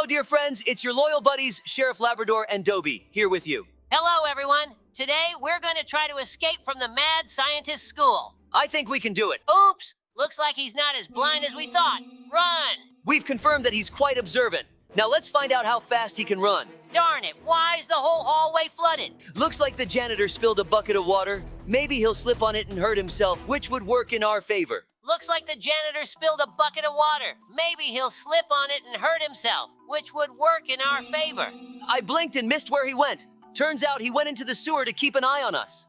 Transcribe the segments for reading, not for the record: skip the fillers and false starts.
Hello, dear friends. It's your loyal buddies, Sheriff Labrador and Dobie, here with you. Hello, everyone. Today, we're going to try to escape from the mad scientist school. I think we can do it. Oops! Looks like he's not as blind as we thought. Run! We've confirmed that he's quite observant. Now let's find out how fast he can run. Darn it, why is the whole hallway flooded? Looks like the janitor spilled a bucket of water. Maybe he'll slip on it and hurt himself, which would work in our favor. Looks like the janitor spilled a bucket of water. Maybe he'll slip on it and hurt himself, which would work in our favor. I blinked and missed where he went. Turns out he went into the sewer to keep an eye on us.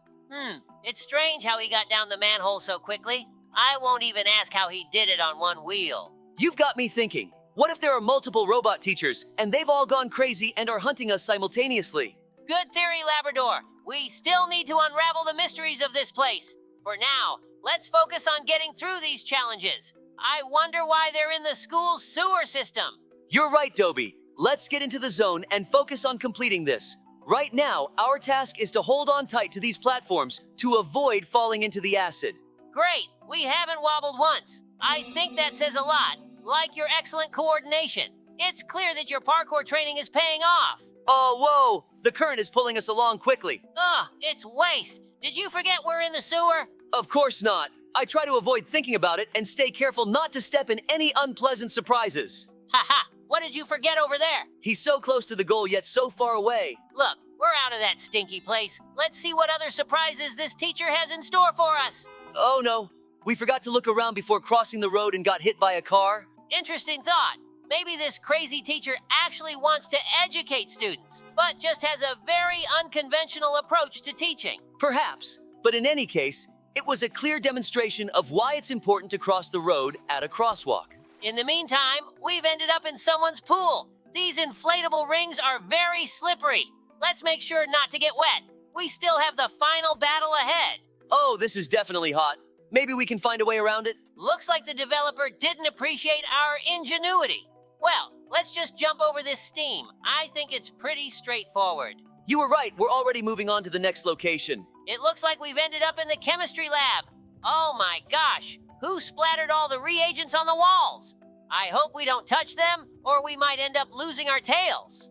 It's strange how he got down the manhole so quickly. I won't even ask how he did it on one wheel. You've got me thinking. What if there are multiple robot teachers, and they've all gone crazy and are hunting us simultaneously? Good theory, Labrador. We still need to unravel the mysteries of this place. For now, let's focus on getting through these challenges. I wonder why they're in the school's sewer system. You're right, Dobie. Let's get into the zone and focus on completing this. Right now, our task is to hold on tight to these platforms to avoid falling into the acid. Great! We haven't wobbled once. I think that says a lot, like your excellent coordination. It's clear that your parkour training is paying off. Oh, whoa! The current is pulling us along quickly. Ugh, it's waste. Did you forget we're in the sewer? Of course not. I try to avoid thinking about it and stay careful not to step in any unpleasant surprises. Haha, what did you forget over there? He's so close to the goal yet so far away. Look, we're out of that stinky place. Let's see what other surprises this teacher has in store for us. Oh no, we forgot to look around before crossing the road and got hit by a car. Interesting thought. Maybe this crazy teacher actually wants to educate students, but just has a very unconventional approach to teaching. Perhaps, but in any case, it was a clear demonstration of why it's important to cross the road at a crosswalk. In the meantime, we've ended up in someone's pool. These inflatable rings are very slippery. Let's make sure not to get wet. We still have the final battle ahead. Oh, this is definitely hot. Maybe we can find a way around it? Looks like the developer didn't appreciate our ingenuity. Well, let's just jump over this steam. I think it's pretty straightforward. You were right, we're already moving on to the next location. It looks like we've ended up in the chemistry lab. Oh my gosh, who splattered all the reagents on the walls? I hope we don't touch them, or we might end up losing our tails.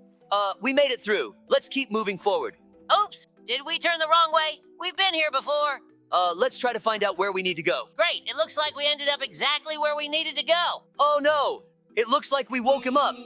We made it through. Let's keep moving forward. Oops, did we turn the wrong way? We've been here before. Let's try to find out where we need to go. Great, it looks like we ended up exactly where we needed to go. Oh no, it looks like we woke him up.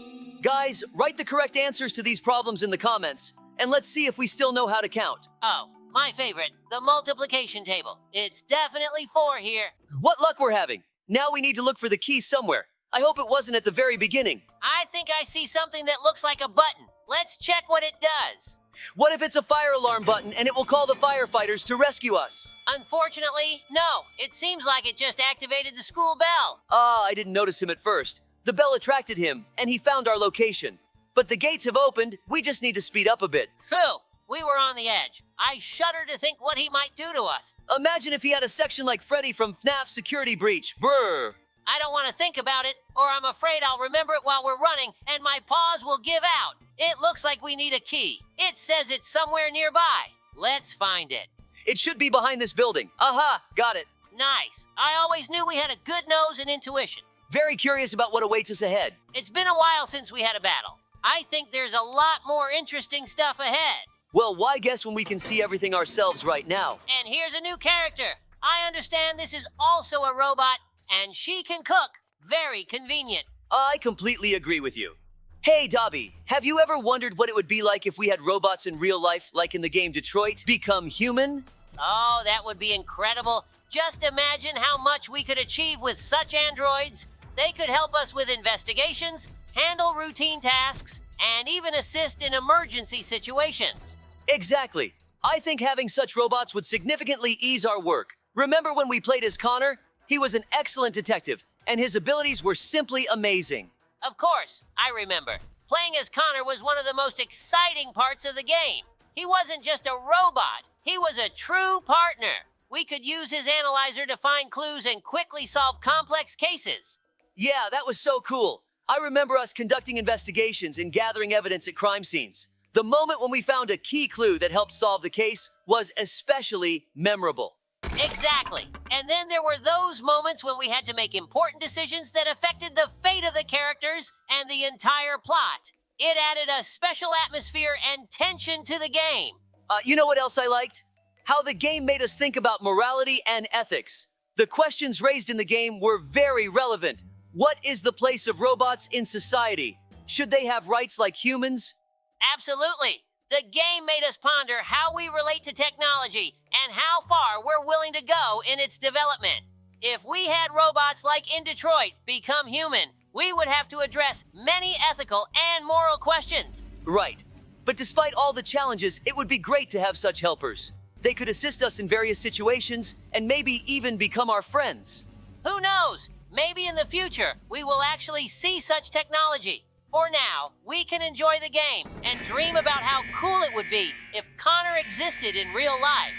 Guys, write the correct answers to these problems in the comments, and let's see if we still know how to count. Oh, my favorite, the multiplication table. It's definitely 4 here. What luck we're having. Now we need to look for the key somewhere. I hope it wasn't at the very beginning. I think I see something that looks like a button. Let's check what it does. What if it's a fire alarm button and it will call the firefighters to rescue us? Unfortunately, no. It seems like it just activated the school bell. I didn't notice him at first. The bell attracted him, and he found our location. But the gates have opened. We just need to speed up a bit. Phew, we were on the edge. I shudder to think what he might do to us. Imagine if he had a section like Freddy from FNAF Security Breach. Brr. I don't want to think about it, or I'm afraid I'll remember it while we're running, and my paws will give out. It looks like we need a key. It says it's somewhere nearby. Let's find it. It should be behind this building. Aha, got it. Nice. I always knew we had a good nose and intuition. Very curious about what awaits us ahead. It's been a while since we had a battle. I think there's a lot more interesting stuff ahead. Well, why guess when we can see everything ourselves right now? And here's a new character. I understand this is also a robot, and she can cook. Very convenient. I completely agree with you. Hey, Dobie, have you ever wondered what it would be like if we had robots in real life, like in the game Detroit, become human? Oh, that would be incredible. Just imagine how much we could achieve with such androids. They could help us with investigations, handle routine tasks, and even assist in emergency situations. Exactly. I think having such robots would significantly ease our work. Remember when we played as Connor? He was an excellent detective, and his abilities were simply amazing. Of course, I remember. Playing as Connor was one of the most exciting parts of the game. He wasn't just a robot, he was a true partner. We could use his analyzer to find clues and quickly solve complex cases. Yeah, that was so cool. I remember us conducting investigations and gathering evidence at crime scenes. The moment when we found a key clue that helped solve the case was especially memorable. Exactly. And then there were those moments when we had to make important decisions that affected the fate of the characters and the entire plot. It added a special atmosphere and tension to the game. You know what else I liked? How the game made us think about morality and ethics. The questions raised in the game were very relevant. What is the place of robots in society? Should they have rights like humans? Absolutely. The game made us ponder how we relate to technology and how far we're willing to go in its development. If we had robots like in Detroit become human, we would have to address many ethical and moral questions. Right. But despite all the challenges, it would be great to have such helpers. They could assist us in various situations and maybe even become our friends. Who knows? Maybe in the future, we will actually see such technology. For now, we can enjoy the game and dream about how cool it would be if Connor existed in real life.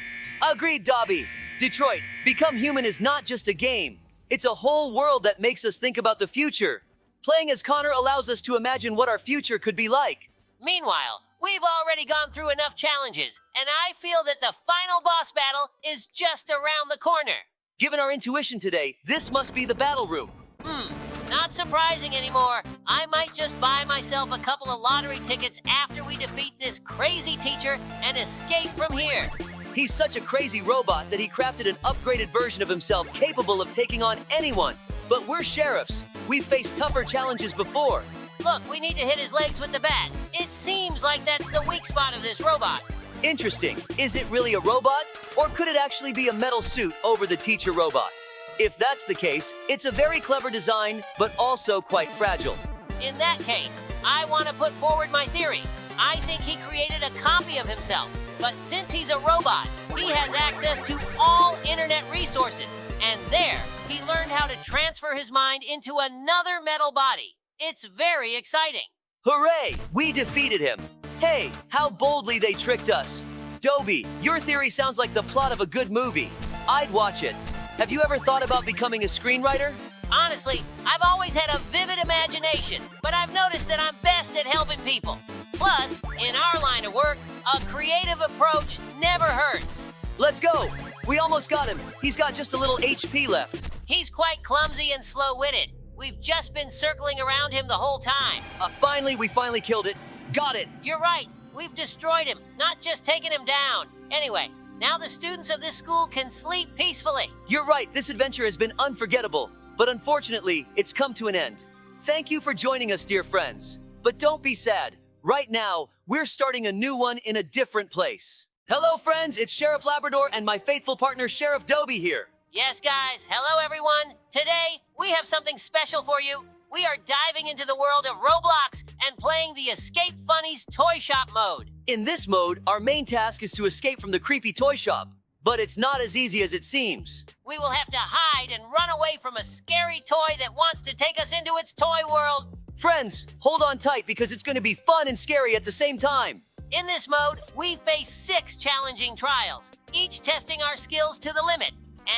Agreed, Dobie. Detroit, Become Human is not just a game. It's a whole world that makes us think about the future. Playing as Connor allows us to imagine what our future could be like. Meanwhile, we've already gone through enough challenges, and I feel that the final boss battle is just around the corner. Given our intuition today, this must be the battle room. Not surprising anymore. I might just buy myself a couple of lottery tickets after we defeat this crazy teacher and escape from here. He's such a crazy robot that he crafted an upgraded version of himself capable of taking on anyone. But we're sheriffs. We've faced tougher challenges before. Look, we need to hit his legs with the bat. It seems like that's the weak spot of this robot. Interesting. Is it really a robot? Or could it actually be a metal suit over the teacher robot? If that's the case, it's a very clever design, but also quite fragile. In that case, I want to put forward my theory. I think he created a copy of himself, but since he's a robot, he has access to all internet resources. And there, he learned how to transfer his mind into another metal body. It's very exciting. Hooray! We defeated him. Hey, how boldly they tricked us. Dobie, your theory sounds like the plot of a good movie. I'd watch it. Have you ever thought about becoming a screenwriter? Honestly, I've always had a vivid imagination, but I've noticed that I'm best at helping people. Plus, in our line of work, a creative approach never hurts. Let's go! We almost got him. He's got just a little HP left. He's quite clumsy and slow-witted. We've just been circling around him the whole time. We finally killed it. Got it! You're right. We've destroyed him, not just taken him down. Anyway, now the students of this school can sleep peacefully. You're right, this adventure has been unforgettable, but unfortunately, it's come to an end. Thank you for joining us, dear friends. But don't be sad. Right now, we're starting a new one in a different place. Hello, friends, it's Sheriff Labrador and my faithful partner, Sheriff Dobie here. Yes, guys. Hello, everyone. Today, we have something special for you. We are diving into the world of Roblox and playing the Escape Funnies Toy Shop mode. In this mode, our main task is to escape from the creepy toy shop. But it's not as easy as it seems. We will have to hide and run away from a scary toy that wants to take us into its toy world. Friends, hold on tight because it's going to be fun and scary at the same time. In this mode, we face 6 challenging trials, each testing our skills to the limit.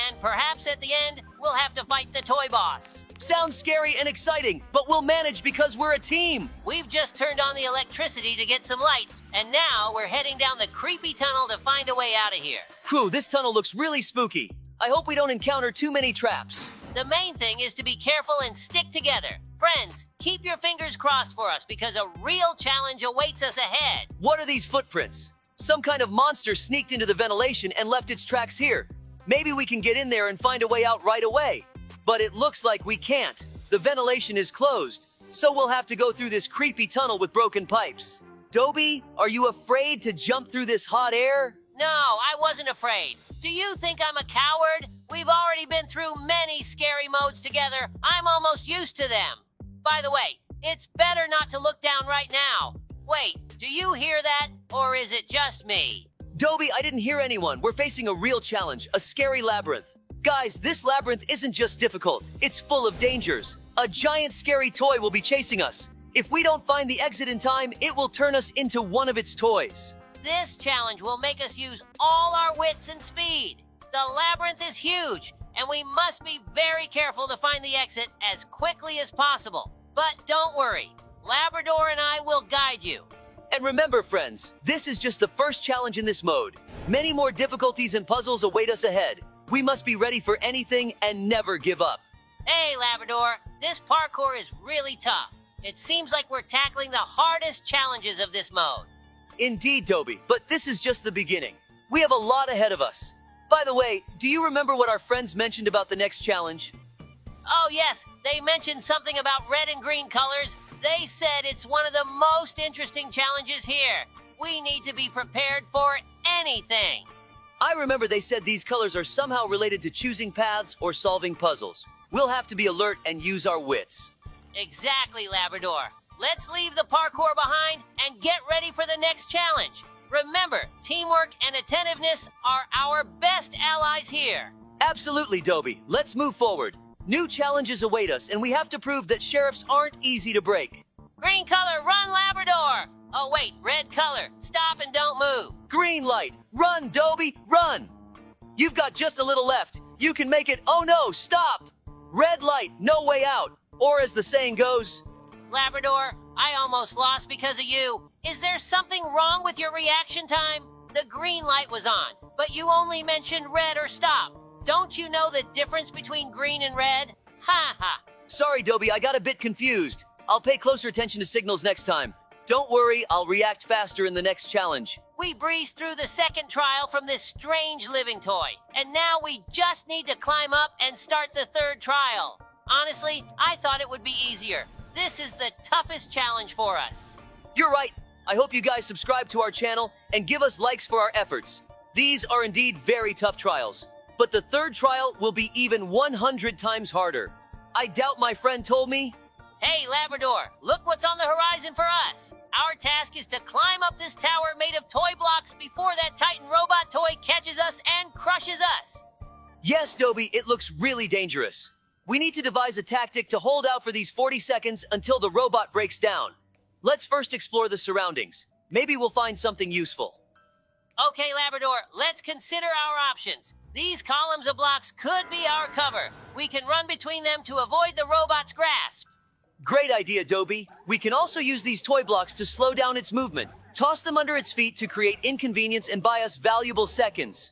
And perhaps at the end, we'll have to fight the toy boss. Sounds scary and exciting, but we'll manage because we're a team. We've just turned on the electricity to get some light, and now we're heading down the creepy tunnel to find a way out of here. Whew, this tunnel looks really spooky. I hope we don't encounter too many traps. The main thing is to be careful and stick together. Friends, keep your fingers crossed for us because a real challenge awaits us ahead. What are these footprints? Some kind of monster sneaked into the ventilation and left its tracks here. Maybe we can get in there and find a way out right away. But it looks like we can't. The ventilation is closed, so we'll have to go through this creepy tunnel with broken pipes. Dobie, are you afraid to jump through this hot air? No, I wasn't afraid. Do you think I'm a coward? We've already been through many scary modes together. I'm almost used to them. By the way, it's better not to look down right now. Wait, do you hear that? Or is it just me? Dobie, I didn't hear anyone. We're facing a real challenge, a scary labyrinth. Guys, this labyrinth isn't just difficult, it's full of dangers. A giant scary toy will be chasing us. If we don't find the exit in time, it will turn us into one of its toys. This challenge will make us use all our wits and speed. The labyrinth is huge, and we must be very careful to find the exit as quickly as possible. But don't worry, Labrador and I will guide you. And remember, friends, this is just the first challenge in this mode. Many more difficulties and puzzles await us ahead. We must be ready for anything and never give up. Hey, Labrador, this parkour is really tough. It seems like we're tackling the hardest challenges of this mode. Indeed, Dobie, but this is just the beginning. We have a lot ahead of us. By the way, do you remember what our friends mentioned about the next challenge? Oh yes, they mentioned something about red and green colors. They said it's one of the most interesting challenges here. We need to be prepared for anything. I remember they said these colors are somehow related to choosing paths or solving puzzles. We'll have to be alert and use our wits. Exactly, Labrador. Let's leave the parkour behind and get ready for the next challenge. Remember, teamwork and attentiveness are our best allies here. Absolutely, Dobie. Let's move forward. New challenges await us, and we have to prove that sheriffs aren't easy to break. Green color, run, Labrador! Oh wait, red color, stop and don't move. Green light, run, Dobie, run! You've got just a little left. You can make it. Oh no, stop! Red light, no way out. Or as the saying goes, Labrador, I almost lost because of you. Is there something wrong with your reaction time? The green light was on, but you only mentioned red or stop. Don't you know the difference between green and red? Ha ha. Sorry, Dobie, I got a bit confused. I'll pay closer attention to signals next time. Don't worry, I'll react faster in the next challenge. We breezed through the second trial from this strange living toy, and now we just need to climb up and start the third trial. Honestly, I thought it would be easier. This is the toughest challenge for us. You're right. I hope you guys subscribe to our channel and give us likes for our efforts. These are indeed very tough trials, but the third trial will be even 100 times harder. I doubt my friend told me. Hey, Labrador, look what's on the horizon for us. Our task is to climb up this tower made of toy blocks before that Titan robot toy catches us and crushes us. Yes, Dobie, it looks really dangerous. We need to devise a tactic to hold out for these 40 seconds until the robot breaks down. Let's first explore the surroundings. Maybe we'll find something useful. Okay, Labrador, let's consider our options. These columns of blocks could be our cover. We can run between them to avoid the robot's grasp. Great idea, Dobie. We can also use these toy blocks to slow down its movement. Toss them under its feet to create inconvenience and buy us valuable seconds.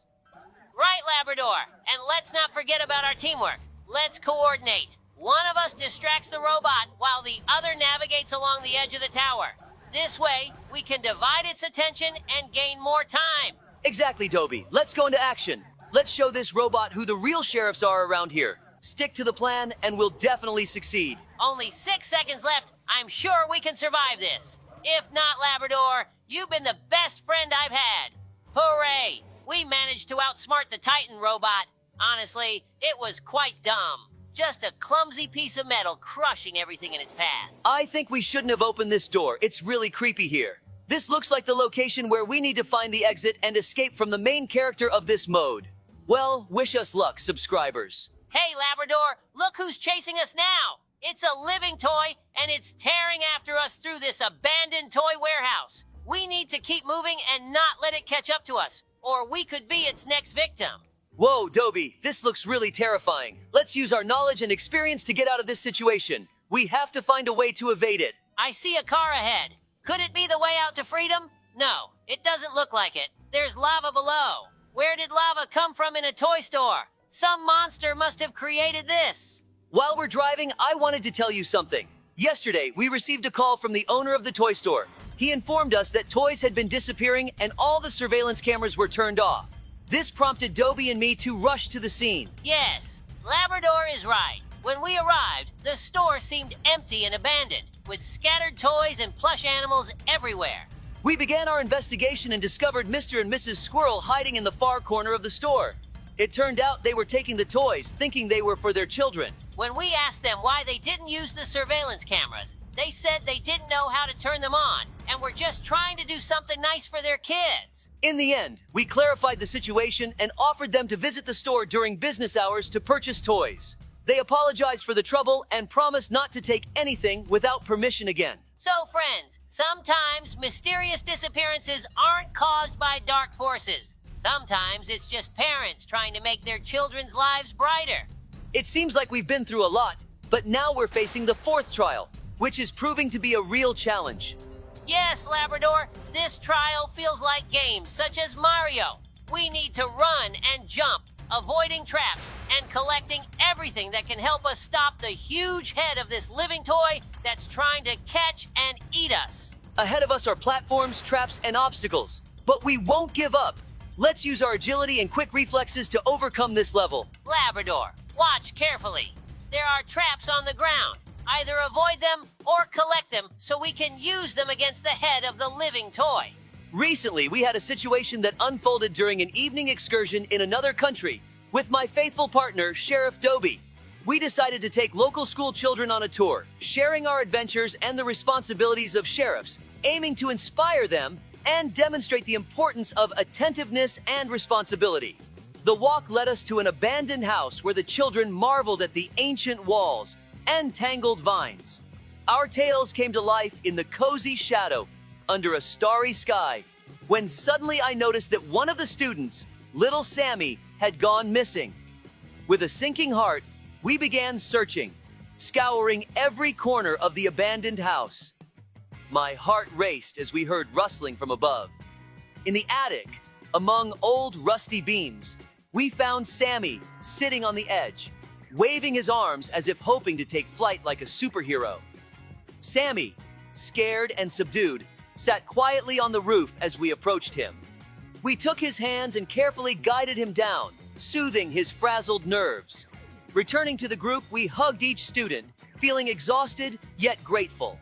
Right, Labrador. And let's not forget about our teamwork. Let's coordinate. One of us distracts the robot while the other navigates along the edge of the tower. This way, we can divide its attention and gain more time. Exactly, Dobie. Let's go into action. Let's show this robot who the real sheriffs are around here. Stick to the plan and we'll definitely succeed. Only 6 seconds left. I'm sure we can survive this. If not, Labrador, you've been the best friend I've had. Hooray! We managed to outsmart the Titan robot. Honestly, it was quite dumb. Just a clumsy piece of metal crushing everything in its path. I think we shouldn't have opened this door. It's really creepy here. This looks like the location where we need to find the exit and escape from the main character of this mode. Well, wish us luck, subscribers. Hey, Labrador, look who's chasing us now. It's a living toy, and it's tearing after us through this abandoned toy warehouse. We need to keep moving and not let it catch up to us, or we could be its next victim. Whoa, Dobie, this looks really terrifying. Let's use our knowledge and experience to get out of this situation. We have to find a way to evade it. I see a car ahead. Could it be the way out to freedom? No, it doesn't look like it. There's lava below. Where did lava come from in a toy store? Some monster must have created this. While we're driving, I wanted to tell you something. Yesterday, we received a call from the owner of the toy store. He informed us that toys had been disappearing and all the surveillance cameras were turned off. This prompted Dobie and me to rush to the scene. Yes, Labrador is right. When we arrived, the store seemed empty and abandoned, with scattered toys and plush animals everywhere. We began our investigation and discovered Mr. and Mrs. Squirrel hiding in the far corner of the store. It turned out they were taking the toys, thinking they were for their children. When we asked them why they didn't use the surveillance cameras, they said they didn't know how to turn them on and were just trying to do something nice for their kids. In the end, we clarified the situation and offered them to visit the store during business hours to purchase toys. They apologized for the trouble and promised not to take anything without permission again. So, friends, sometimes mysterious disappearances aren't caused by dark forces. Sometimes it's just parents trying to make their children's lives brighter. It seems like we've been through a lot, but now we're facing the fourth trial, which is proving to be a real challenge. Yes, Labrador, this trial feels like games such as Mario. We need to run and jump, avoiding traps, and collecting everything that can help us stop the huge head of this living toy that's trying to catch and eat us. Ahead of us are platforms, traps, and obstacles. But we won't give up. Let's use our agility and quick reflexes to overcome this level. Labrador, watch carefully. There are traps on the ground. Either avoid them or collect them so we can use them against the head of the living toy. Recently, we had a situation that unfolded during an evening excursion in another country with my faithful partner, Sheriff Dobie. We decided to take local school children on a tour, sharing our adventures and the responsibilities of sheriffs, aiming to inspire them and demonstrate the importance of attentiveness and responsibility. The walk led us to an abandoned house where the children marveled at the ancient walls and tangled vines. Our tales came to life in the cozy shadow under a starry sky, when suddenly I noticed that one of the students, little Sammy, had gone missing. With a sinking heart, we began searching, scouring every corner of the abandoned house. My heart raced as we heard rustling from above. In the attic, among old rusty beams, we found Sammy sitting on the edge, waving his arms as if hoping to take flight like a superhero. Sammy, scared and subdued, sat quietly on the roof as we approached him. We took his hands and carefully guided him down, soothing his frazzled nerves. Returning to the group, we hugged each student, feeling exhausted yet grateful.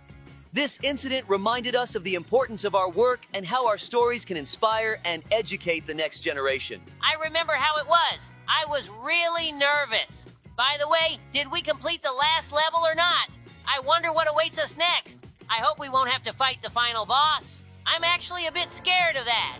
This incident reminded us of the importance of our work and how our stories can inspire and educate the next generation. I remember how it was. I was really nervous. By the way, did we complete the last level or not? I wonder what awaits us next. I hope we won't have to fight the final boss. I'm actually a bit scared of that.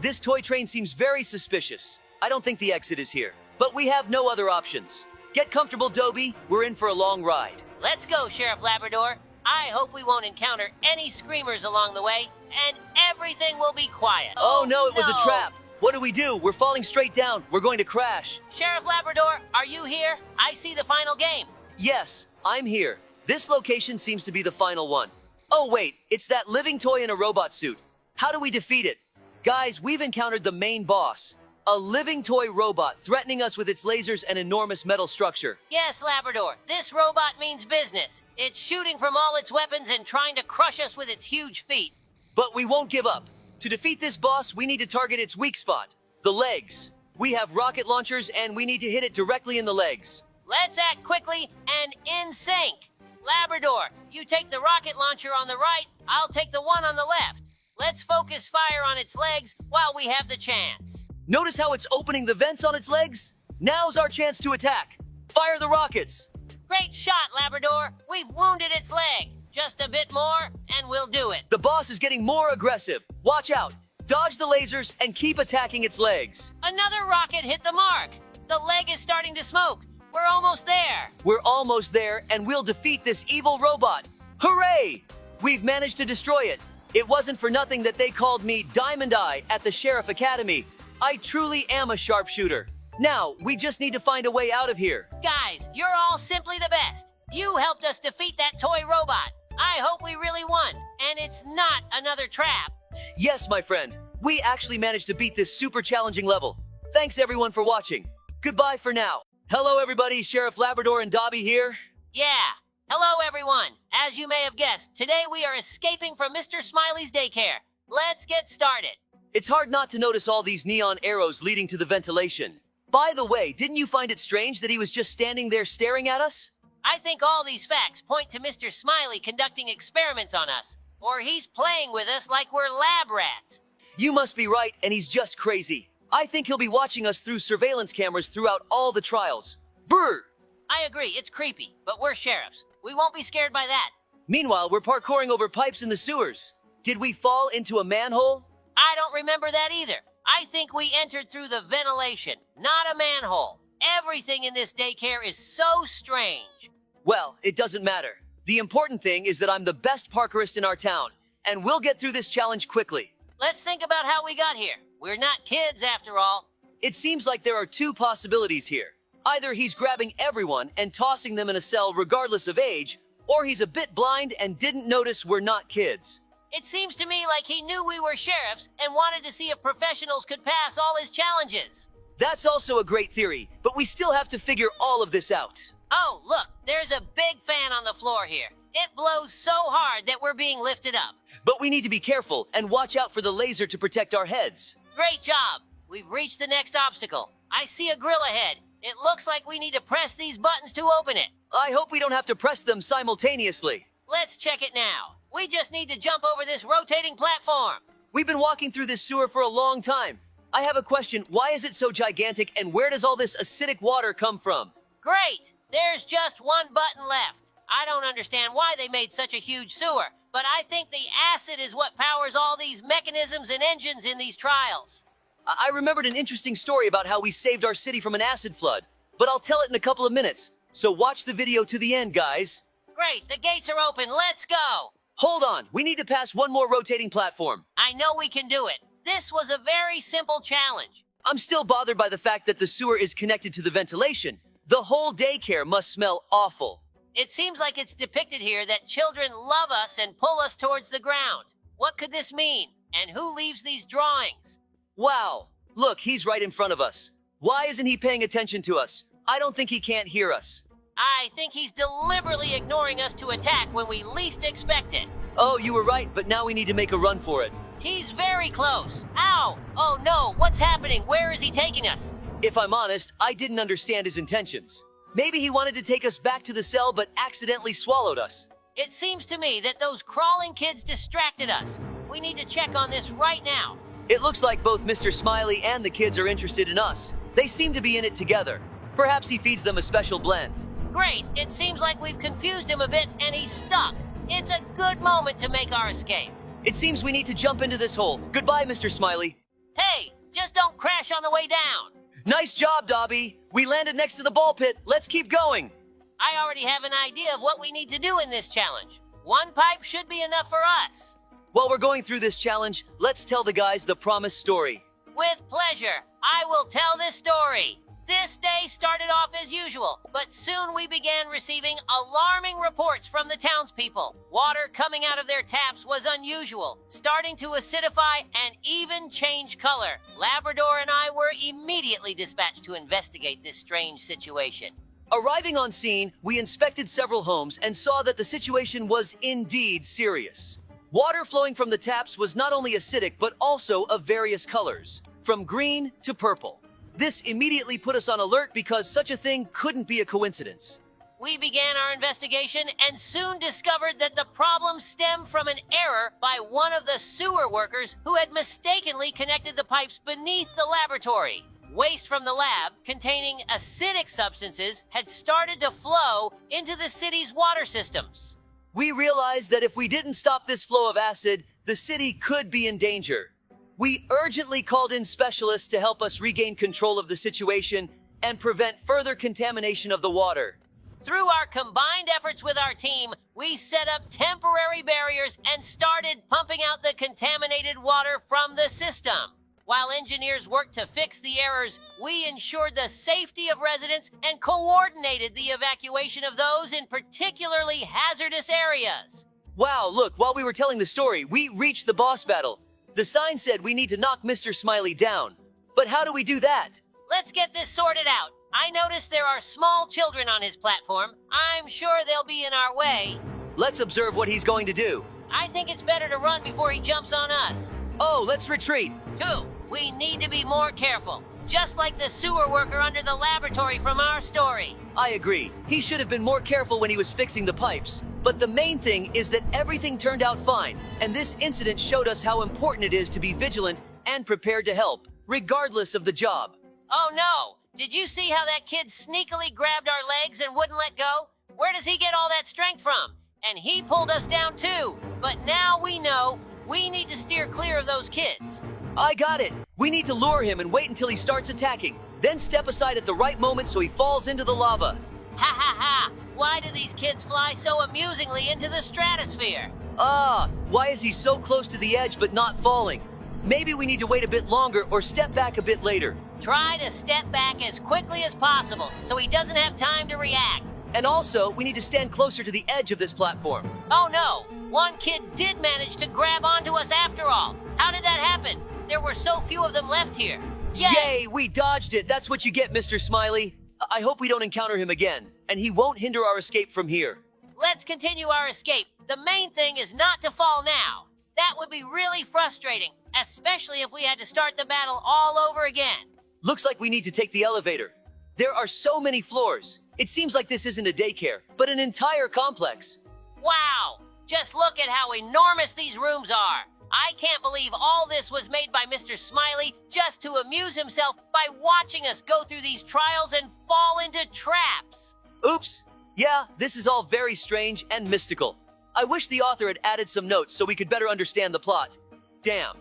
This toy train seems very suspicious. I don't think the exit is here, but we have no other options. Get comfortable, Dobie. We're in for a long ride. Let's go, Sheriff Labrador. I hope we won't encounter any screamers along the way, and everything will be quiet. Oh no, it was a trap. What do? We're falling straight down. We're going to crash. Sheriff Labrador, are you here? I see the final game. Yes, I'm here. This location seems to be the final one. Oh wait, it's that living toy in a robot suit. How do we defeat it? Guys, we've encountered the main boss. A living toy robot threatening us with its lasers and enormous metal structure. Yes, Labrador, this robot means business. It's shooting from all its weapons and trying to crush us with its huge feet. But we won't give up. To defeat this boss, we need to target its weak spot, the legs. We have rocket launchers and we need to hit it directly in the legs. Let's act quickly and in sync. Labrador, you take the rocket launcher on the right, I'll take the one on the left. Let's focus fire on its legs while we have the chance. Notice how it's opening the vents on its legs? Now's our chance to attack. Fire the rockets. Great shot, Labrador. We've wounded its leg. Just a bit more, and we'll do it. The boss is getting more aggressive. Watch out. Dodge the lasers and keep attacking its legs. Another rocket hit the mark. The leg is starting to smoke. We're almost there. We're almost there, and we'll defeat this evil robot. Hooray! We've managed to destroy it. It wasn't for nothing that they called me Diamond Eye at the Sheriff Academy. I truly am a sharpshooter. Now, we just need to find a way out of here. Guys, you're all simply the best. You helped us defeat that toy robot. I hope we really won, and it's not another trap. Yes, my friend. We actually managed to beat this super challenging level. Thanks everyone for watching. Goodbye for now. Hello everybody, Sheriff Labrador and Dobie here. Yeah. Hello everyone. As you may have guessed, today we are escaping from Mr. Smiley's daycare. Let's get started. It's hard not to notice all these neon arrows leading to the ventilation. By the way, didn't you find it strange that he was just standing there staring at us? I think all these facts point to Mr. Smiley conducting experiments on us, or he's playing with us like we're lab rats. You must be right, and he's just crazy. I think he'll be watching us through surveillance cameras throughout all the trials. Brr! I agree, it's creepy, but we're sheriffs. We won't be scared by that. Meanwhile, we're parkouring over pipes in the sewers. Did we fall into a manhole? I don't remember that either. I think we entered through the ventilation, not a manhole. Everything in this daycare is so strange. Well, it doesn't matter. The important thing is that I'm the best parkourist in our town, and we'll get through this challenge quickly. Let's think about how we got here. We're not kids, after all. It seems like there are two possibilities here. Either he's grabbing everyone and tossing them in a cell regardless of age, or he's a bit blind and didn't notice we're not kids. It seems to me like he knew we were sheriffs and wanted to see if professionals could pass all his challenges. That's also a great theory, but we still have to figure all of this out. Oh, look, there's a big fan on the floor here. It blows so hard that we're being lifted up. But we need to be careful and watch out for the laser to protect our heads. Great job. We've reached the next obstacle. I see a grill ahead. It looks like we need to press these buttons to open it. I hope we don't have to press them simultaneously. Let's check it now. We just need to jump over this rotating platform. We've been walking through this sewer for a long time. I have a question. Why is it so gigantic, and where does all this acidic water come from? Great. There's just one button left. I don't understand why they made such a huge sewer, but I think the acid is what powers all these mechanisms and engines in these trials. I remembered an interesting story about how we saved our city from an acid flood, but I'll tell it in a couple of minutes. So watch the video to the end, guys. Great, the gates are open. Let's go. Hold on, we need to pass one more rotating platform. I know we can do it. This was a very simple challenge. I'm still bothered by the fact that the sewer is connected to the ventilation. The whole daycare must smell awful. It seems like it's depicted here that children love us and pull us towards the ground. What could this mean? And who leaves these drawings? Wow, look, he's right in front of us. Why isn't he paying attention to us? I don't think he can't hear us. I think he's deliberately ignoring us to attack when we least expect it. Oh, you were right, but now we need to make a run for it. He's very close. Ow! Oh no, what's happening? Where is he taking us? If I'm honest, I didn't understand his intentions. Maybe he wanted to take us back to the cell but accidentally swallowed us. It seems to me that those crawling kids distracted us. We need to check on this right now. It looks like both Mr. Smiley and the kids are interested in us. They seem to be in it together. Perhaps he feeds them a special blend. Great, it seems like we've confused him a bit and he's stuck. It's a good moment to make our escape. It seems we need to jump into this hole. Goodbye, Mr. Smiley. Hey, just don't crash on the way down. Nice job, Dobie. We landed next to the ball pit. Let's keep going. I already have an idea of what we need to do in this challenge. One pipe should be enough for us. While we're going through this challenge, let's tell the guys the promised story. With pleasure, I will tell this story. This day started off as usual, but soon we began receiving alarming reports from the townspeople. Water coming out of their taps was unusual, starting to acidify and even change color. Labrador and I were immediately dispatched to investigate this strange situation. Arriving on scene, we inspected several homes and saw that the situation was indeed serious. Water flowing from the taps was not only acidic, but also of various colors, from green to purple. This immediately put us on alert because such a thing couldn't be a coincidence. We began our investigation and soon discovered that the problem stemmed from an error by one of the sewer workers who had mistakenly connected the pipes beneath the laboratory. Waste from the lab, containing acidic substances, had started to flow into the city's water systems. We realized that if we didn't stop this flow of acid, the city could be in danger. We urgently called in specialists to help us regain control of the situation and prevent further contamination of the water. Through our combined efforts with our team, we set up temporary barriers and started pumping out the contaminated water from the system. While engineers worked to fix the errors, we ensured the safety of residents and coordinated the evacuation of those in particularly hazardous areas. Wow, look, while we were telling the story, we reached the boss battle. The sign said we need to knock Mr. Smiley down. But how do we do that? Let's get this sorted out. I noticed there are small children on his platform. I'm sure they'll be in our way. Let's observe what he's going to do. I think it's better to run before he jumps on us. Oh, let's retreat. 2, we need to be more careful. Just like the sewer worker under the laboratory from our story. I agree. He should have been more careful when he was fixing the pipes. But the main thing is that everything turned out fine, and this incident showed us how important it is to be vigilant and prepared to help, regardless of the job. Oh no! Did you see how that kid sneakily grabbed our legs and wouldn't let go? Where does he get all that strength from? And he pulled us down too. But now we know we need to steer clear of those kids. I got it. We need to lure him and wait until he starts attacking, then step aside at the right moment so he falls into the lava. Ha ha ha! Why do these kids fly so amusingly into the stratosphere? Why is he so close to the edge but not falling? Maybe we need to wait a bit longer or step back a bit later. Try to step back as quickly as possible so he doesn't have time to react. And also, we need to stand closer to the edge of this platform. Oh no! One kid did manage to grab onto us after all. How did that happen? There were so few of them left here. Yay, we dodged it. That's what you get, Mr. Smiley. I hope we don't encounter him again, and he won't hinder our escape from here. Let's continue our escape. The main thing is not to fall now. That would be really frustrating, especially if we had to start the battle all over again. Looks like we need to take the elevator. There are so many floors. It seems like this isn't a daycare, but an entire complex. Wow! Just look at how enormous these rooms are. I can't believe all this was made by Mr. Smiley just to amuse himself by watching us go through these trials and fall into traps. Oops. Yeah, this is all very strange and mystical. I wish the author had added some notes so we could better understand the plot. Damn.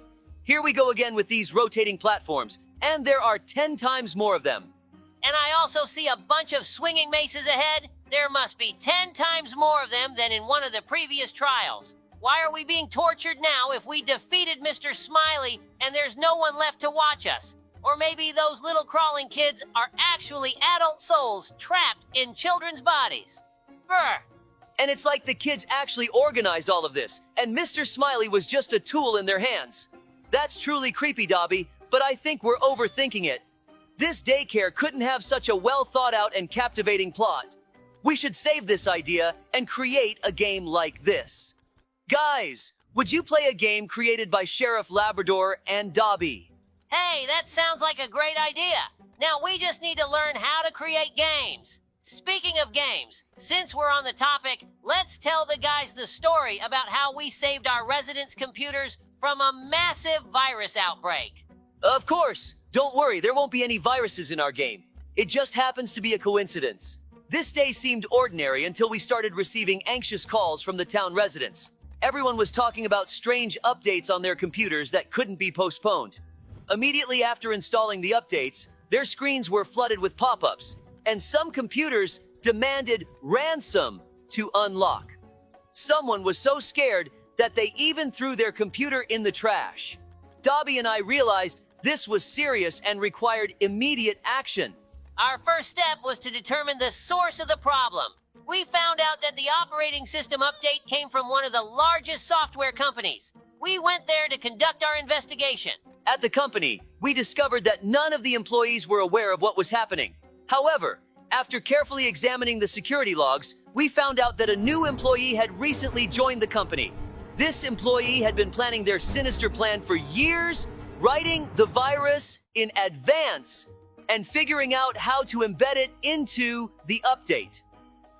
Here we go again with these rotating platforms, and there are 10 times more of them. And I also see a bunch of swinging maces ahead. There must be 10 times more of them than in one of the previous trials. Why are we being tortured now if we defeated Mr. Smiley and there's no one left to watch us? Or maybe those little crawling kids are actually adult souls trapped in children's bodies. Brr. And it's like the kids actually organized all of this, and Mr. Smiley was just a tool in their hands. That's truly creepy, Dobie, but I think we're overthinking it. This daycare couldn't have such a well-thought-out and captivating plot. We should save this idea and create a game like this. Guys, would you play a game created by Sheriff Labrador and Dobie? Hey, that sounds like a great idea. Now we just need to learn how to create games. Speaking of games, since we're on the topic, let's tell the guys the story about how we saved our residents' computers from a massive virus outbreak. Of course. Don't worry, there won't be any viruses in our game. It just happens to be a coincidence. This day seemed ordinary until we started receiving anxious calls from the town residents. Everyone was talking about strange updates on their computers that couldn't be postponed. Immediately after installing the updates, their screens were flooded with pop-ups, and some computers demanded ransom to unlock. Someone was so scared that they even threw their computer in the trash. Dobie and I realized this was serious and required immediate action. Our first step was to determine the source of the problem. We found out that the operating system update came from one of the largest software companies. We went there to conduct our investigation. At the company, we discovered that none of the employees were aware of what was happening. However, after carefully examining the security logs, we found out that a new employee had recently joined the company. This employee had been planning their sinister plan for years, writing the virus in advance and figuring out how to embed it into the update.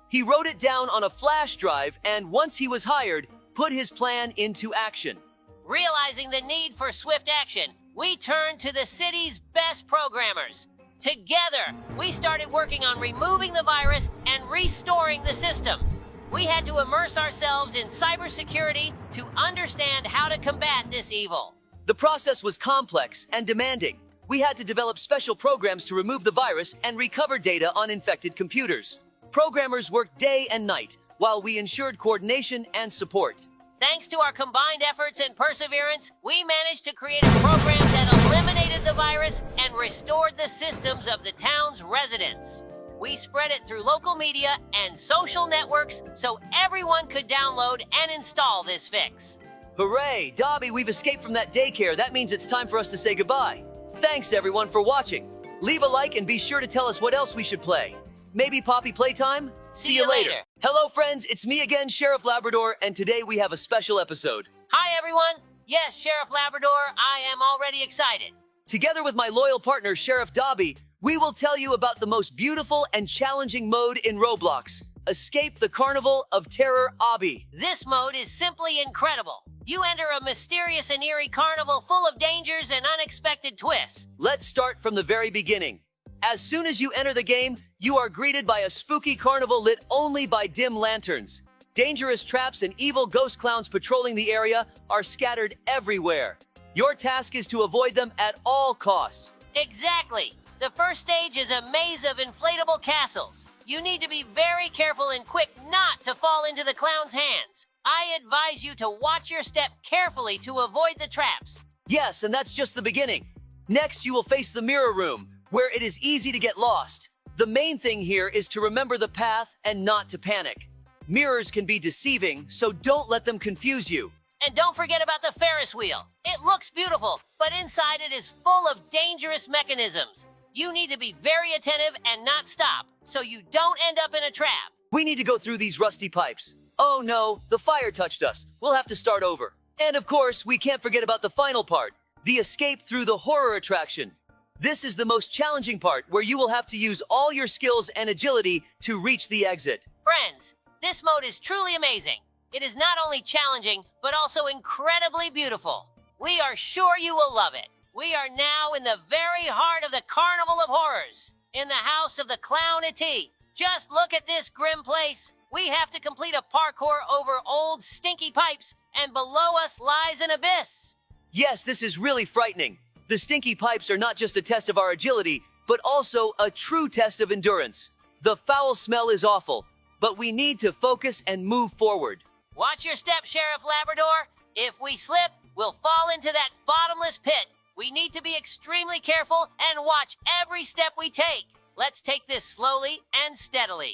He wrote it down on a flash drive and once he was hired, put his plan into action. Realizing the need for swift action, we turned to the city's best programmers. Together, we started working on removing the virus and restoring the systems. We had to immerse ourselves in cybersecurity to understand how to combat this evil. The process was complex and demanding. We had to develop special programs to remove the virus and recover data on infected computers. Programmers worked day and night while we ensured coordination and support. Thanks to our combined efforts and perseverance, we managed to create a program that eliminated the virus and restored the systems of the town's residents. We spread it through local media and social networks so everyone could download and install this fix. Hooray! Dobie, we've escaped from that daycare. That means it's time for us to say goodbye. Thanks, everyone, for watching. Leave a like and be sure to tell us what else we should play. Maybe Poppy Playtime? See you later. Hello, friends. It's me again, Sheriff Labrador, and today we have a special episode. Hi, everyone. Yes, Sheriff Labrador, I am already excited. Together with my loyal partner, Sheriff Dobie, we will tell you about the most beautiful and challenging mode in Roblox. Escape the Carnival of Terror Obby. This mode is simply incredible. You enter a mysterious and eerie carnival full of dangers and unexpected twists. Let's start from the very beginning. As soon as you enter the game, you are greeted by a spooky carnival lit only by dim lanterns. Dangerous traps and evil ghost clowns patrolling the area are scattered everywhere. Your task is to avoid them at all costs. Exactly. The first stage is a maze of inflatable castles. You need to be very careful and quick not to fall into the clown's hands. I advise you to watch your step carefully to avoid the traps. Yes, and that's just the beginning. Next, you will face the mirror room, where it is easy to get lost. The main thing here is to remember the path and not to panic. Mirrors can be deceiving, so don't let them confuse you. And don't forget about the ferry Ferris wheel. It looks beautiful, but inside it is full of dangerous mechanisms. You need to be very attentive and not stop, so you don't end up in a trap. We need to go through these rusty pipes. Oh no, the fire touched us. We'll have to start over. And of course, we can't forget about the final part, the escape through the horror attraction. This is the most challenging part, where you will have to use all your skills and agility to reach the exit. Friends, this mode is truly amazing. It is not only challenging, but also incredibly beautiful. We are sure you will love it. We are now in the very heart of the Carnival of Horrors, in the house of the Clownity. Just look at this grim place. We have to complete a parkour over old stinky pipes, and below us lies an abyss. Yes, this is really frightening. The stinky pipes are not just a test of our agility, but also a true test of endurance. The foul smell is awful, but we need to focus and move forward. Watch your step, Sheriff Labrador. If we slip, we'll fall into that bottomless pit. We need to be extremely careful and watch every step we take. Let's take this slowly and steadily.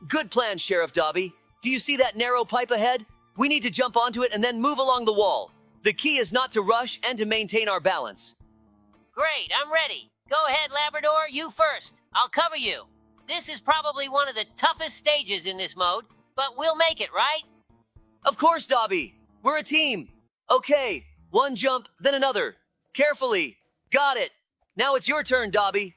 Good plan, Sheriff Dobie. Do you see that narrow pipe ahead? We need to jump onto it and then move along the wall. The key is not to rush and to maintain our balance. Great, I'm ready. Go ahead, Labrador, you first. I'll cover you. This is probably one of the toughest stages in this mode, but we'll make it, right? Of course, Dobie. We're a team. Okay, one jump, then another. Carefully. Got it. Now it's your turn, Dobie.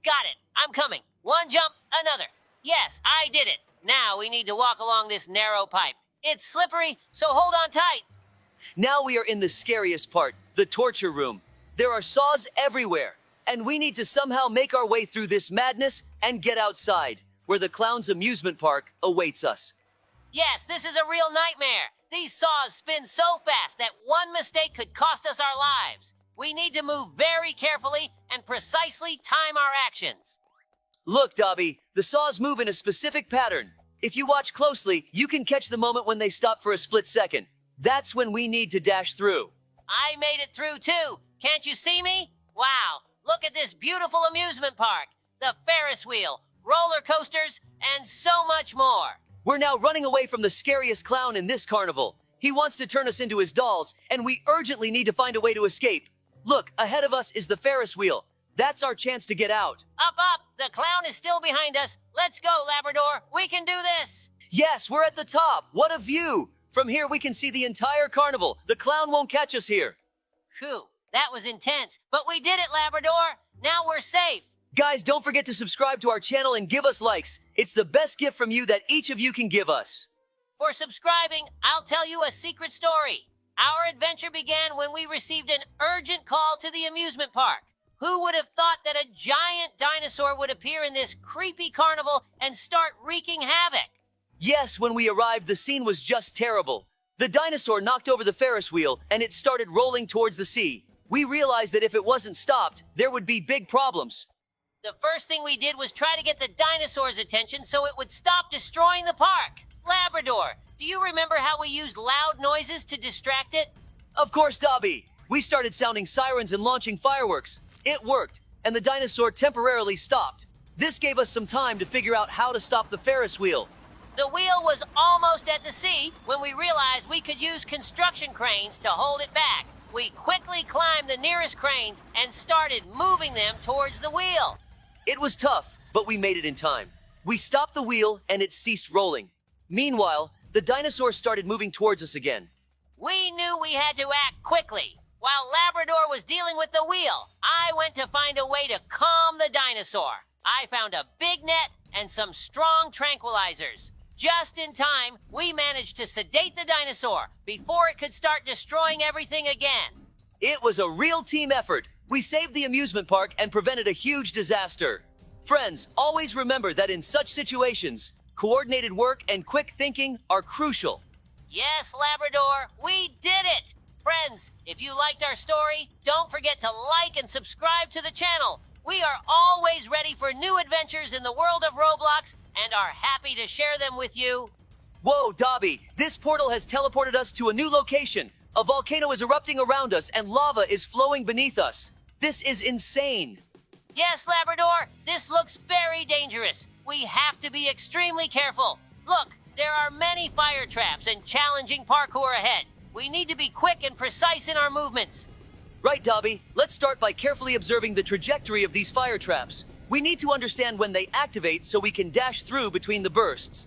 Got it. I'm coming. One jump, another. Yes, I did it. Now we need to walk along this narrow pipe. It's slippery, so hold on tight. Now we are in the scariest part, the torture room. There are saws everywhere, and we need to somehow make our way through this madness and get outside, where the clown's amusement park awaits us. Yes, this is a real nightmare. These saws spin so fast that one mistake could cost us our lives. We need to move very carefully and precisely time our actions. Look, Dobie, the saws move in a specific pattern. If you watch closely, you can catch the moment when they stop for a split second. That's when we need to dash through. I made it through too. Can't you see me? Wow, look at this beautiful amusement park. The Ferris wheel, roller coasters, and so much more. We're now running away from the scariest clown in this carnival. He wants to turn us into his dolls, and we urgently need to find a way to escape. Look, ahead of us is the Ferris wheel. That's our chance to get out. Up, up! The clown is still behind us. Let's go, Labrador. We can do this. Yes, we're at the top. What a view! From here, we can see the entire carnival. The clown won't catch us here. Phew, that was intense. But we did it, Labrador. Now we're safe. Guys, don't forget to subscribe to our channel and give us likes. It's the best gift from you that each of you can give us. For subscribing, I'll tell you a secret story. Our adventure began when we received an urgent call to the amusement park. Who would have thought that a giant dinosaur would appear in this creepy carnival and start wreaking havoc? Yes, when we arrived, the scene was just terrible. The dinosaur knocked over the Ferris wheel, and it started rolling towards the sea. We realized that if it wasn't stopped, there would be big problems. The first thing we did was try to get the dinosaur's attention so it would stop destroying the park. Labrador, do you remember how we used loud noises to distract it? Of course, Dobie. We started sounding sirens and launching fireworks. It worked, and the dinosaur temporarily stopped. This gave us some time to figure out how to stop the Ferris wheel. The wheel was almost at the sea when we realized we could use construction cranes to hold it back. We quickly climbed the nearest cranes and started moving them towards the wheel. It was tough, but we made it in time. We stopped the wheel, and it ceased rolling. Meanwhile, the dinosaur started moving towards us again. We knew we had to act quickly. While Labrador was dealing with the wheel, I went to find a way to calm the dinosaur. I found a big net and some strong tranquilizers. Just in time, we managed to sedate the dinosaur before it could start destroying everything again. It was a real team effort. We saved the amusement park and prevented a huge disaster. Friends, always remember that in such situations, coordinated work and quick thinking are crucial. Yes, Labrador, we did it! Friends, if you liked our story, don't forget to like and subscribe to the channel. We are always ready for new adventures in the world of Roblox and are happy to share them with you. Whoa, Dobie, this portal has teleported us to a new location. A volcano is erupting around us and lava is flowing beneath us. This is insane. Yes, Labrador, this looks very dangerous. We have to be extremely careful. Look, there are many fire traps and challenging parkour ahead. We need to be quick and precise in our movements. Right, Dobie. Let's start by carefully observing the trajectory of these fire traps. We need to understand when they activate so we can dash through between the bursts.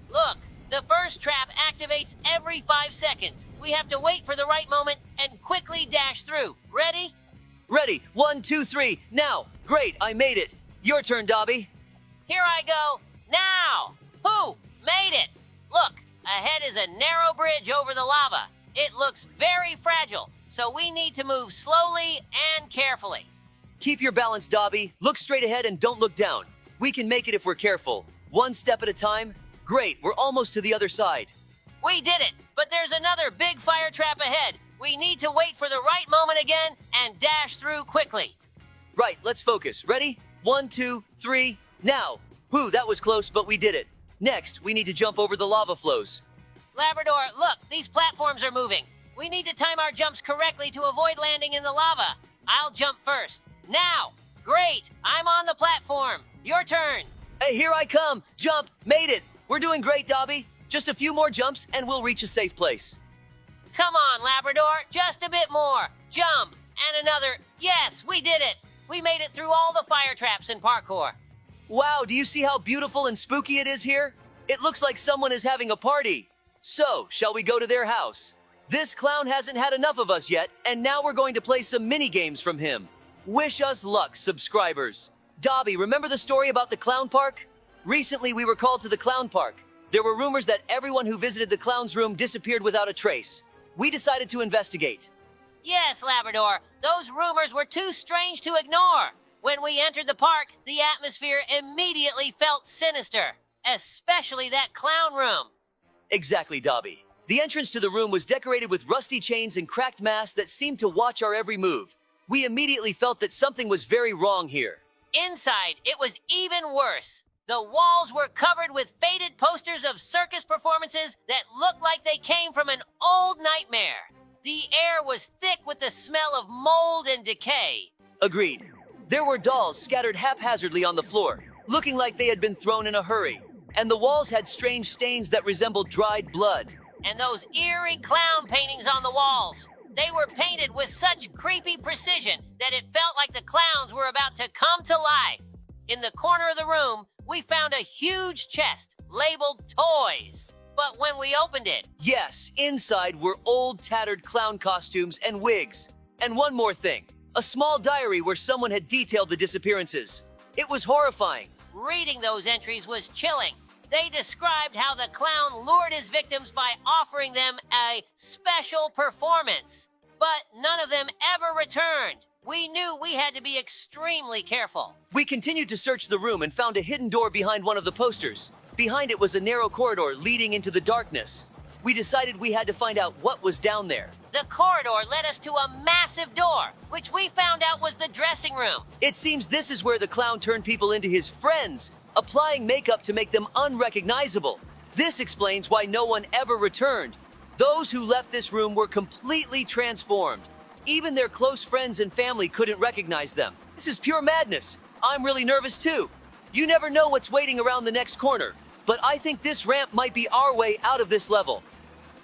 Look, the first trap activates every 5 seconds. We have to wait for the right moment and quickly dash through. Ready? Ready. 1, 2, 3. Now. Great, I made it. Your turn, Dobie. Here I go. Now! Who? Made it! Look, ahead is a narrow bridge over the lava. It looks very fragile, so we need to move slowly and carefully. Keep your balance, Dobie. Look straight ahead and don't look down. We can make it if we're careful. One step at a time. Great, we're almost to the other side. We did it, but there's another big fire trap ahead. We need to wait for the right moment again and dash through quickly. Right, let's focus. Ready? 1, 2, 3, now. Whew, that was close, but we did it. Next, we need to jump over the lava flows. Labrador, look, these platforms are moving. We need to time our jumps correctly to avoid landing in the lava. I'll jump first. Now! Great! I'm on the platform. Your turn. Hey, here I come. Jump. Made it. We're doing great, Dobie. Just a few more jumps and we'll reach a safe place. Come on, Labrador. Just a bit more. Jump. And another. Yes, we did it. We made it through all the fire traps in parkour. Wow, do you see how beautiful and spooky it is here? It looks like someone is having a party. So, shall we go to their house? This clown hasn't had enough of us yet, and now we're going to play some mini games from him. Wish us luck, subscribers. Dobie, remember the story about the clown park? Recently, we were called to the clown park. There were rumors that everyone who visited the clown's room disappeared without a trace. We decided to investigate. Yes, Labrador. Those rumors were too strange to ignore. When we entered the park, the atmosphere immediately felt sinister, especially that clown room. Exactly, Dobie. The entrance to the room was decorated with rusty chains and cracked masks that seemed to watch our every move. We immediately felt that something was very wrong here. Inside, it was even worse. The walls were covered with faded posters of circus performances that looked like they came from an old nightmare. The air was thick with the smell of mold and decay. Agreed. There were dolls scattered haphazardly on the floor, looking like they had been thrown in a hurry. And the walls had strange stains that resembled dried blood. And those eerie clown paintings on the walls. They were painted with such creepy precision that it felt like the clowns were about to come to life. In the corner of the room, we found a huge chest labeled toys. But when we opened it... Yes, inside were old tattered clown costumes and wigs. And one more thing. A small diary where someone had detailed the disappearances. It was horrifying. Reading those entries was chilling. They described how the clown lured his victims by offering them a special performance. But none of them ever returned. We knew we had to be extremely careful. We continued to search the room and found a hidden door behind one of the posters. Behind it was a narrow corridor leading into the darkness. We decided we had to find out what was down there. The corridor led us to a massive door, which we found out was the dressing room. It seems this is where the clown turned people into his friends, applying makeup to make them unrecognizable. This explains why no one ever returned. Those who left this room were completely transformed. Even their close friends and family couldn't recognize them. This is pure madness. I'm really nervous too. You never know what's waiting around the next corner, but I think this ramp might be our way out of this level.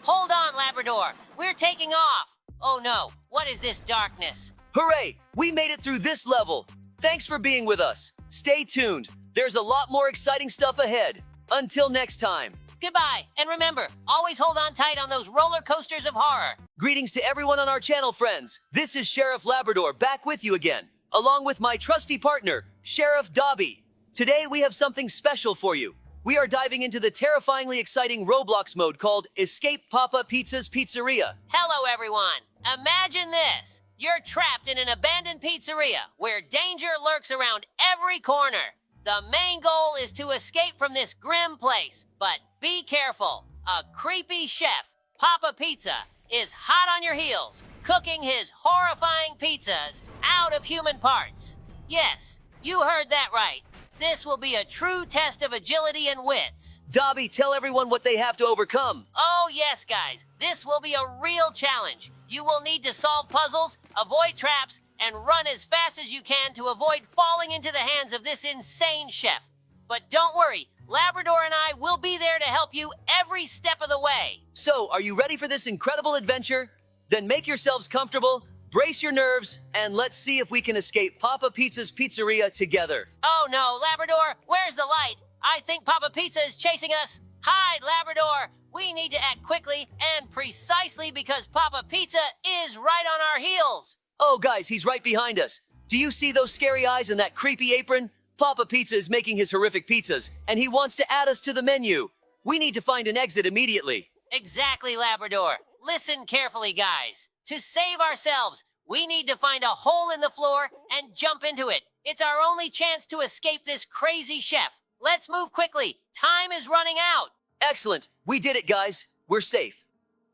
Hold on, Labrador. We're taking off. Oh no, what is this darkness? Hooray! We made it through this level. Thanks for being with us. Stay tuned. There's a lot more exciting stuff ahead. Until next time. Goodbye, and remember, always hold on tight on those roller coasters of horror. Greetings to everyone on our channel, friends. This is Sheriff Labrador back with you again, along with my trusty partner, Sheriff Dobie. Today we have something special for you. We are diving into the terrifyingly exciting Roblox mode called Escape Papa Pizza's Pizzeria. Hello, everyone. Imagine this. You're trapped in an abandoned pizzeria where danger lurks around every corner. The main goal is to escape from this grim place, but be careful. A creepy chef, Papa Pizza, is hot on your heels, cooking his horrifying pizzas out of human parts. Yes, you heard that right. This will be a true test of agility and wits. Dobie, tell everyone what they have to overcome. Oh yes, guys. This will be a real challenge. You will need to solve puzzles, avoid traps, and run as fast as you can to avoid falling into the hands of this insane chef. But don't worry, Labrador and I will be there to help you every step of the way. So, are you ready for this incredible adventure? Then make yourselves comfortable, brace your nerves, and let's see if we can escape Papa Pizza's pizzeria together. Oh no, Labrador, where's the light? I think Papa Pizza is chasing us. Hide, Labrador! We need to act quickly and precisely because Papa Pizza is right on our heels. Oh, guys, he's right behind us. Do you see those scary eyes and that creepy apron? Papa Pizza is making his horrific pizzas, and he wants to add us to the menu. We need to find an exit immediately. Exactly, Labrador. Listen carefully, guys. To save ourselves, we need to find a hole in the floor and jump into it. It's our only chance to escape this crazy chef. Let's move quickly. Time is running out. Excellent. We did it, guys. We're safe.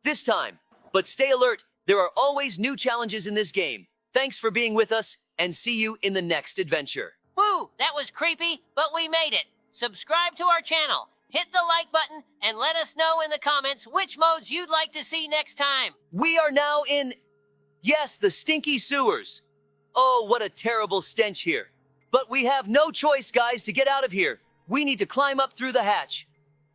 This time. But stay alert. There are always new challenges in this game. Thanks for being with us, and see you in the next adventure. Woo, that was creepy, but we made it. Subscribe to our channel, hit the like button, and let us know in the comments which modes you'd like to see next time. We are now in, yes, the stinky sewers. Oh, what a terrible stench here. But we have no choice, guys, to get out of here. We need to climb up through the hatch.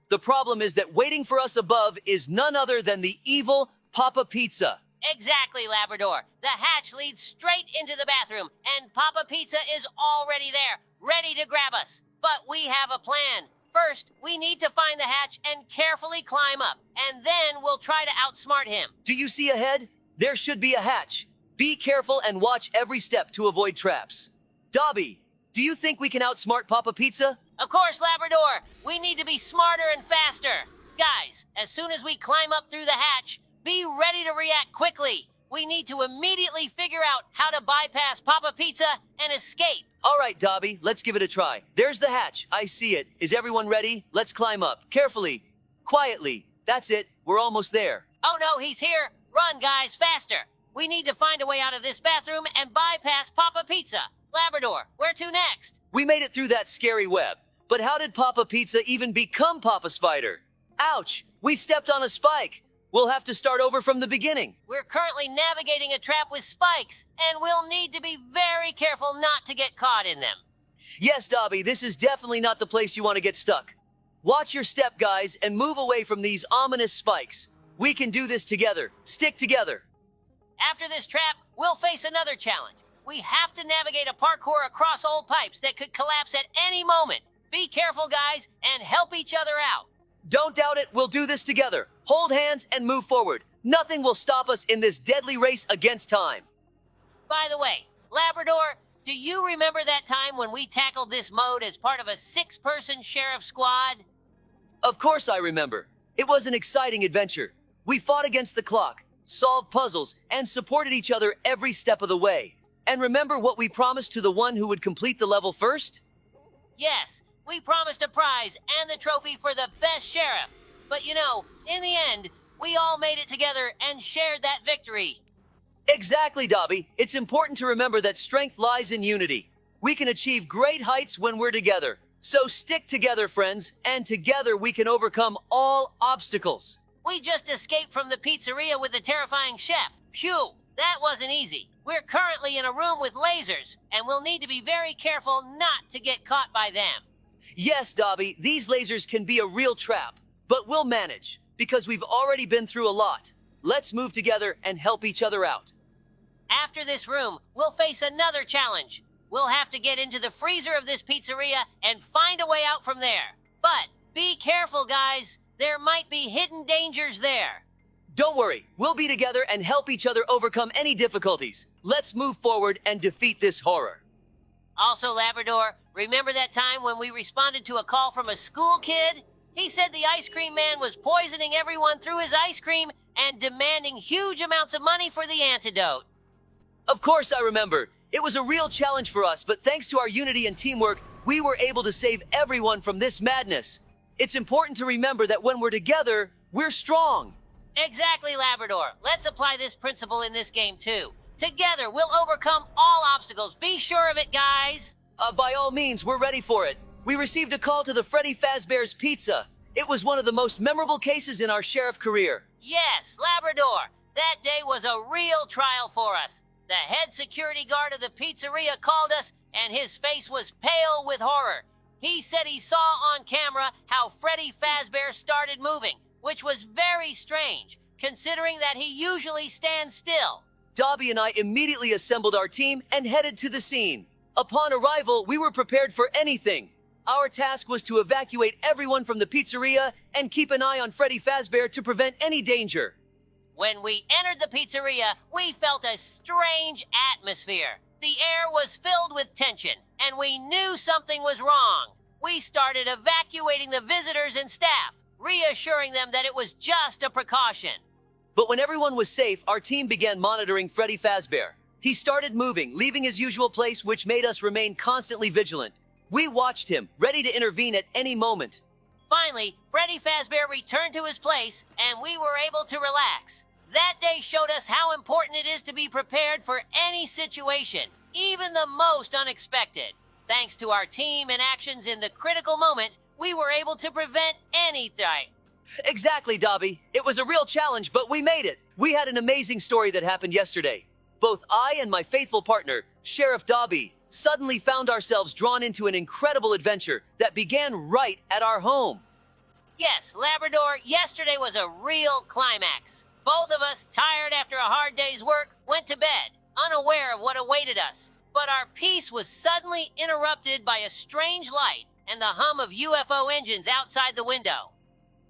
The problem is that waiting for us above is none other than the evil Papa Pizza. Exactly, Labrador. The hatch leads straight into the bathroom, and Papa Pizza is already there, ready to grab us. But we have a plan. First, we need to find the hatch and carefully climb up, and then we'll try to outsmart him. Do you see ahead? There should be a hatch. Be careful and watch every step to avoid traps. Dobie, do you think we can outsmart Papa Pizza? Of course, Labrador. We need to be smarter and faster. Guys, as soon as we climb up through the hatch, be ready to react quickly. We need to immediately figure out how to bypass Papa Pizza and escape. All right, Dobie, let's give it a try. There's the hatch. I see it. Is everyone ready? Let's climb up. Carefully. Quietly. That's it. We're almost there. Oh no, he's here. Run, guys, faster. We need to find a way out of this bathroom and bypass Papa Pizza. Labrador, where to next? We made it through that scary web. But how did Papa Pizza even become Papa Spider? Ouch! We stepped on a spike. We'll have to start over from the beginning. We're currently navigating a trap with spikes, and we'll need to be very careful not to get caught in them. Yes, Dobie, this is definitely not the place you want to get stuck. Watch your step, guys, and move away from these ominous spikes. We can do this together. Stick together. After this trap, we'll face another challenge. We have to navigate a parkour across old pipes that could collapse at any moment. Be careful, guys, and help each other out. Don't doubt it, we'll do this together. Hold hands and move forward. Nothing will stop us in this deadly race against time. By the way, Labrador, do you remember that time when we tackled this mode as part of a 6-person sheriff squad? Of course I remember. It was an exciting adventure. We fought against the clock, solved puzzles, and supported each other every step of the way. And remember what we promised to the one who would complete the level first? Yes, we promised a prize and the trophy for the best sheriff. But you know, in the end, we all made it together and shared that victory. Exactly, Dobie. It's important to remember that strength lies in unity. We can achieve great heights when we're together. So stick together, friends, and together we can overcome all obstacles. We just escaped from the pizzeria with the terrifying chef. Phew, that wasn't easy. We're currently in a room with lasers, and we'll need to be very careful not to get caught by them. Yes, Dobie, these lasers can be a real trap, but we'll manage, because we've already been through a lot. Let's move together and help each other out. After this room, we'll face another challenge. We'll have to get into the freezer of this pizzeria and find a way out from there. But be careful, guys. There might be hidden dangers there. Don't worry, we'll be together and help each other overcome any difficulties. Let's move forward and defeat this horror. Also, Labrador, remember that time when we responded to a call from a school kid? He said the ice cream man was poisoning everyone through his ice cream and demanding huge amounts of money for the antidote. Of course I remember. It was a real challenge for us, but thanks to our unity and teamwork, we were able to save everyone from this madness. It's important to remember that when we're together, we're strong. Exactly, Labrador. Let's apply this principle in this game, too. Together, we'll overcome all obstacles. Be sure of it, guys. By all means, we're ready for it. We received a call to the Freddy Fazbear's Pizza. It was one of the most memorable cases in our sheriff career. Yes, Labrador. That day was a real trial for us. The head security guard of the pizzeria called us, and his face was pale with horror. He said he saw on camera how Freddy Fazbear started moving, which was very strange, considering that he usually stands still. Dobie and I immediately assembled our team and headed to the scene. Upon arrival, we were prepared for anything. Our task was to evacuate everyone from the pizzeria and keep an eye on Freddy Fazbear to prevent any danger. When we entered the pizzeria, we felt a strange atmosphere. The air was filled with tension, and we knew something was wrong. We started evacuating the visitors and staff, reassuring them that it was just a precaution. But when everyone was safe, our team began monitoring Freddy Fazbear. He started moving, leaving his usual place, which made us remain constantly vigilant. We watched him, ready to intervene at any moment. Finally, Freddy Fazbear returned to his place, and we were able to relax. That day showed us how important it is to be prepared for any situation, even the most unexpected. Thanks to our team and actions in the critical moment, we were able to prevent anything. Exactly, Dobie. It was a real challenge, but we made it. We had an amazing story that happened yesterday. Both I and my faithful partner, Sheriff Dobie, suddenly found ourselves drawn into an incredible adventure that began right at our home. Yes, Labrador, yesterday was a real climax. Both of us, tired after a hard day's work, went to bed, unaware of what awaited us. But our peace was suddenly interrupted by a strange light and the hum of UFO engines outside the window.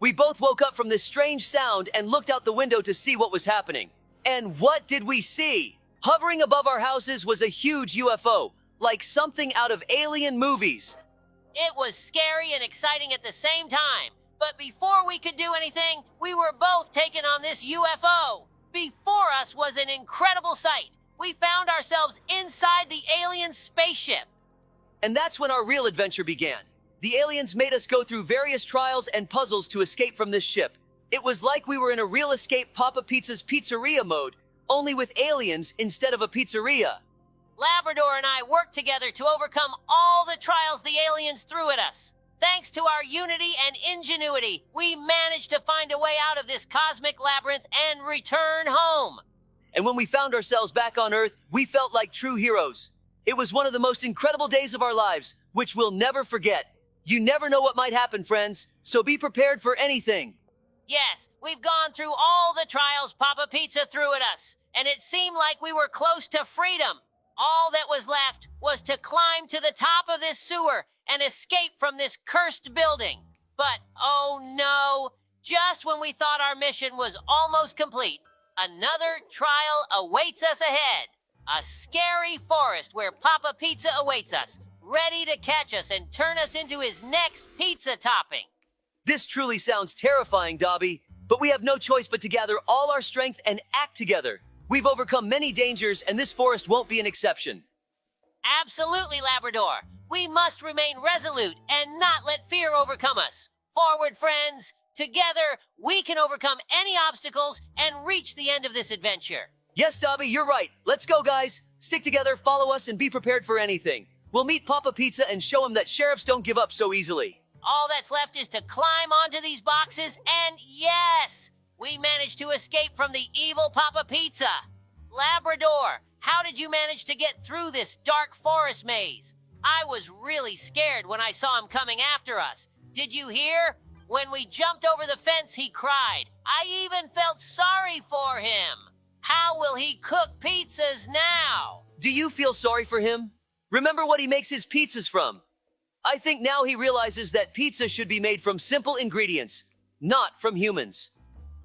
We both woke up from this strange sound and looked out the window to see what was happening. And what did we see? Hovering above our houses was a huge UFO, like something out of alien movies. It was scary and exciting at the same time. But before we could do anything, we were both taken on this UFO. Before us was an incredible sight. We found ourselves inside the alien spaceship. And that's when our real adventure began. The aliens made us go through various trials and puzzles to escape from this ship. It was like we were in a real escape Papa Pizza's pizzeria mode, only with aliens instead of a pizzeria. Labrador and I worked together to overcome all the trials the aliens threw at us. Thanks to our unity and ingenuity, we managed to find a way out of this cosmic labyrinth and return home. And when we found ourselves back on Earth, we felt like true heroes. It was one of the most incredible days of our lives, which we'll never forget. You never know what might happen, friends, so be prepared for anything. Yes, we've gone through all the trials Papa Pizza threw at us, and it seemed like we were close to freedom. All that was left was to climb to the top of this sewer and escape from this cursed building. But, oh no, just when we thought our mission was almost complete, another trial awaits us ahead. A scary forest where Papa Pizza awaits us, ready to catch us and turn us into his next pizza topping. This truly sounds terrifying, Dobie, but we have no choice but to gather all our strength and act together. We've overcome many dangers, and this forest won't be an exception. Absolutely, Labrador. We must remain resolute and not let fear overcome us. Forward, friends. Together, we can overcome any obstacles and reach the end of this adventure. Yes, Dobie, you're right. Let's go, guys. Stick together, follow us, and be prepared for anything. We'll meet Papa Pizza and show him that sheriffs don't give up so easily. All that's left is to climb onto these boxes, and yes, we managed to escape from the evil Papa Pizza. Labrador, how did you manage to get through this dark forest maze? I was really scared when I saw him coming after us. Did you hear? When we jumped over the fence, he cried. I even felt sorry for him. How will he cook pizzas now? Do you feel sorry for him? Remember what he makes his pizzas from. I think now he realizes that pizza should be made from simple ingredients, not from humans.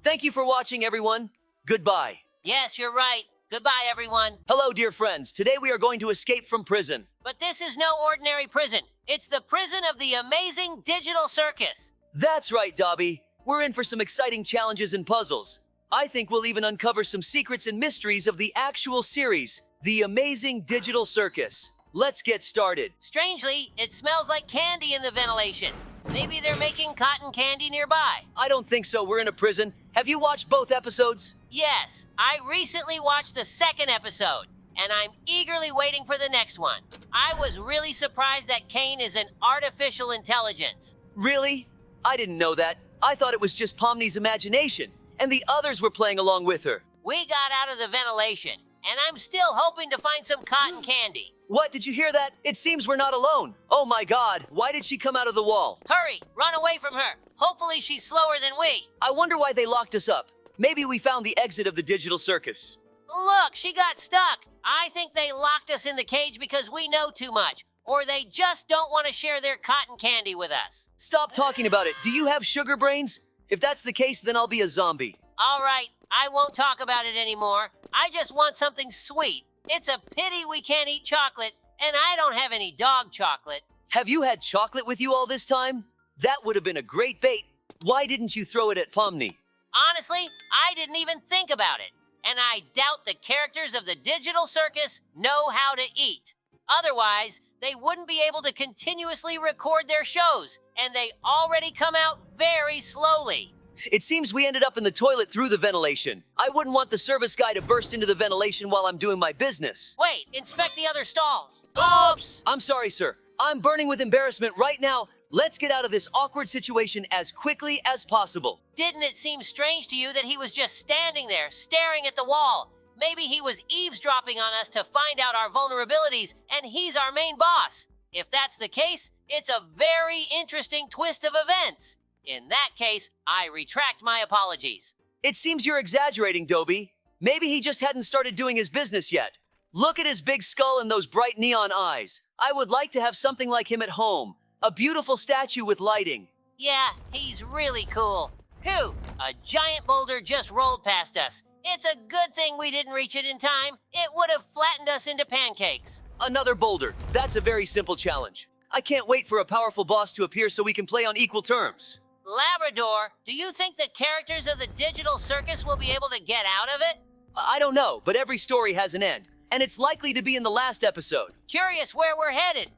Thank you for watching, everyone. Goodbye. Yes, you're right. Goodbye, everyone. Hello, dear friends. Today we are going to escape from prison. But this is no ordinary prison. It's the prison of the amazing digital circus. That's right, Dobie. We're in for some exciting challenges and puzzles. I think we'll even uncover some secrets and mysteries of the actual series, The Amazing Digital Circus. Let's get started. Strangely, it smells like candy in the ventilation. Maybe they're making cotton candy nearby. I don't think so. We're in a prison. Have you watched both episodes? Yes, I recently watched the second episode, and I'm eagerly waiting for the next one. I was really surprised that Kane is an artificial intelligence. Really? I didn't know that. I thought it was just Pomni's imagination, and the others were playing along with her. We got out of the ventilation, and I'm still hoping to find some cotton candy. What, did you hear that? It seems we're not alone. Oh my god, why did she come out of the wall? Hurry, run away from her. Hopefully she's slower than we. I wonder why they locked us up. Maybe we found the exit of the digital circus. Look, she got stuck. I think they locked us in the cage because we know too much, or they just don't want to share their cotton candy with us. Stop talking about it. Do you have sugar brains? If that's the case, then I'll be a zombie. All right, I won't talk about it anymore. I just want something sweet. It's a pity we can't eat chocolate, and I don't have any dog chocolate. Have you had chocolate with you all this time? That would have been a great bait. Why didn't you throw it at Pomni? Honestly, I didn't even think about it. And I doubt the characters of the digital circus know how to eat. Otherwise, they wouldn't be able to continuously record their shows, and they already come out very slowly. It seems we ended up in the toilet through the ventilation. I wouldn't want the service guy to burst into the ventilation while I'm doing my business. Wait, inspect the other stalls. Oops! I'm sorry, sir. I'm burning with embarrassment right now. Let's get out of this awkward situation as quickly as possible. Didn't it seem strange to you that he was just standing there, staring at the wall? Maybe he was eavesdropping on us to find out our vulnerabilities, and he's our main boss. If that's the case, it's a very interesting twist of events. In that case, I retract my apologies. It seems you're exaggerating, Dobie. Maybe he just hadn't started doing his business yet. Look at his big skull and those bright neon eyes. I would like to have something like him at home. A beautiful statue with lighting. Yeah, he's really cool. Phew, a giant boulder just rolled past us. It's a good thing we didn't reach it in time. It would have flattened us into pancakes. Another boulder. That's a very simple challenge. I can't wait for a powerful boss to appear so we can play on equal terms. Labrador, do you think the characters of the digital circus will be able to get out of it? I don't know, but every story has an end. And it's likely to be in the last episode. Curious where we're headed.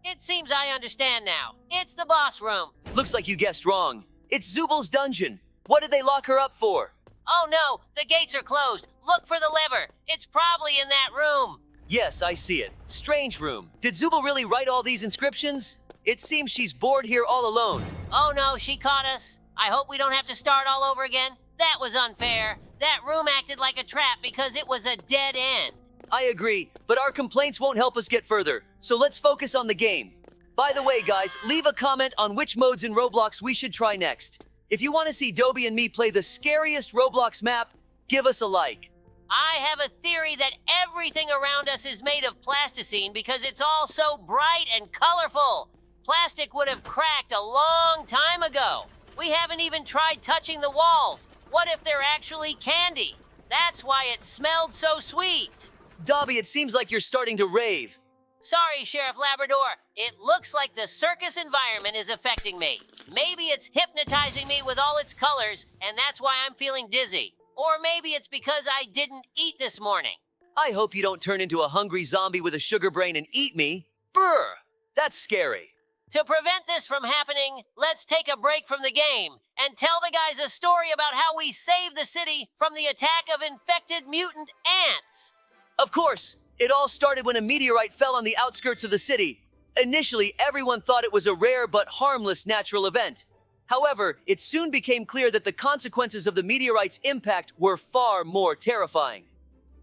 It seems I understand now. It's the boss room. Looks like you guessed wrong. It's Zubal's dungeon. What did they lock her up for? Oh no, the gates are closed. Look for the lever. It's probably in that room. Yes, I see it. Strange room. Did Zubal really write all these inscriptions? It seems she's bored here all alone. Oh no, she caught us. I hope we don't have to start all over again. That was unfair. That room acted like a trap because it was a dead end. I agree, but our complaints won't help us get further, so let's focus on the game. By the way, guys, leave a comment on which modes in Roblox we should try next. If you want to see Dobie and me play the scariest Roblox map, give us a like. I have a theory that everything around us is made of plasticine because it's all so bright and colorful. Plastic would have cracked a long time ago. We haven't even tried touching the walls. What if they're actually candy? That's why it smelled so sweet. Dobie, it seems like you're starting to rave. Sorry, Sheriff Labrador. It looks like the circus environment is affecting me. Maybe it's hypnotizing me with all its colors, and that's why I'm feeling dizzy. Or maybe it's because I didn't eat this morning. I hope you don't turn into a hungry zombie with a sugar brain and eat me. Brr! That's scary. To prevent this from happening, let's take a break from the game and tell the guys a story about how we saved the city from the attack of infected mutant ants. Of course, it all started when a meteorite fell on the outskirts of the city. Initially, everyone thought it was a rare but harmless natural event. However, it soon became clear that the consequences of the meteorite's impact were far more terrifying.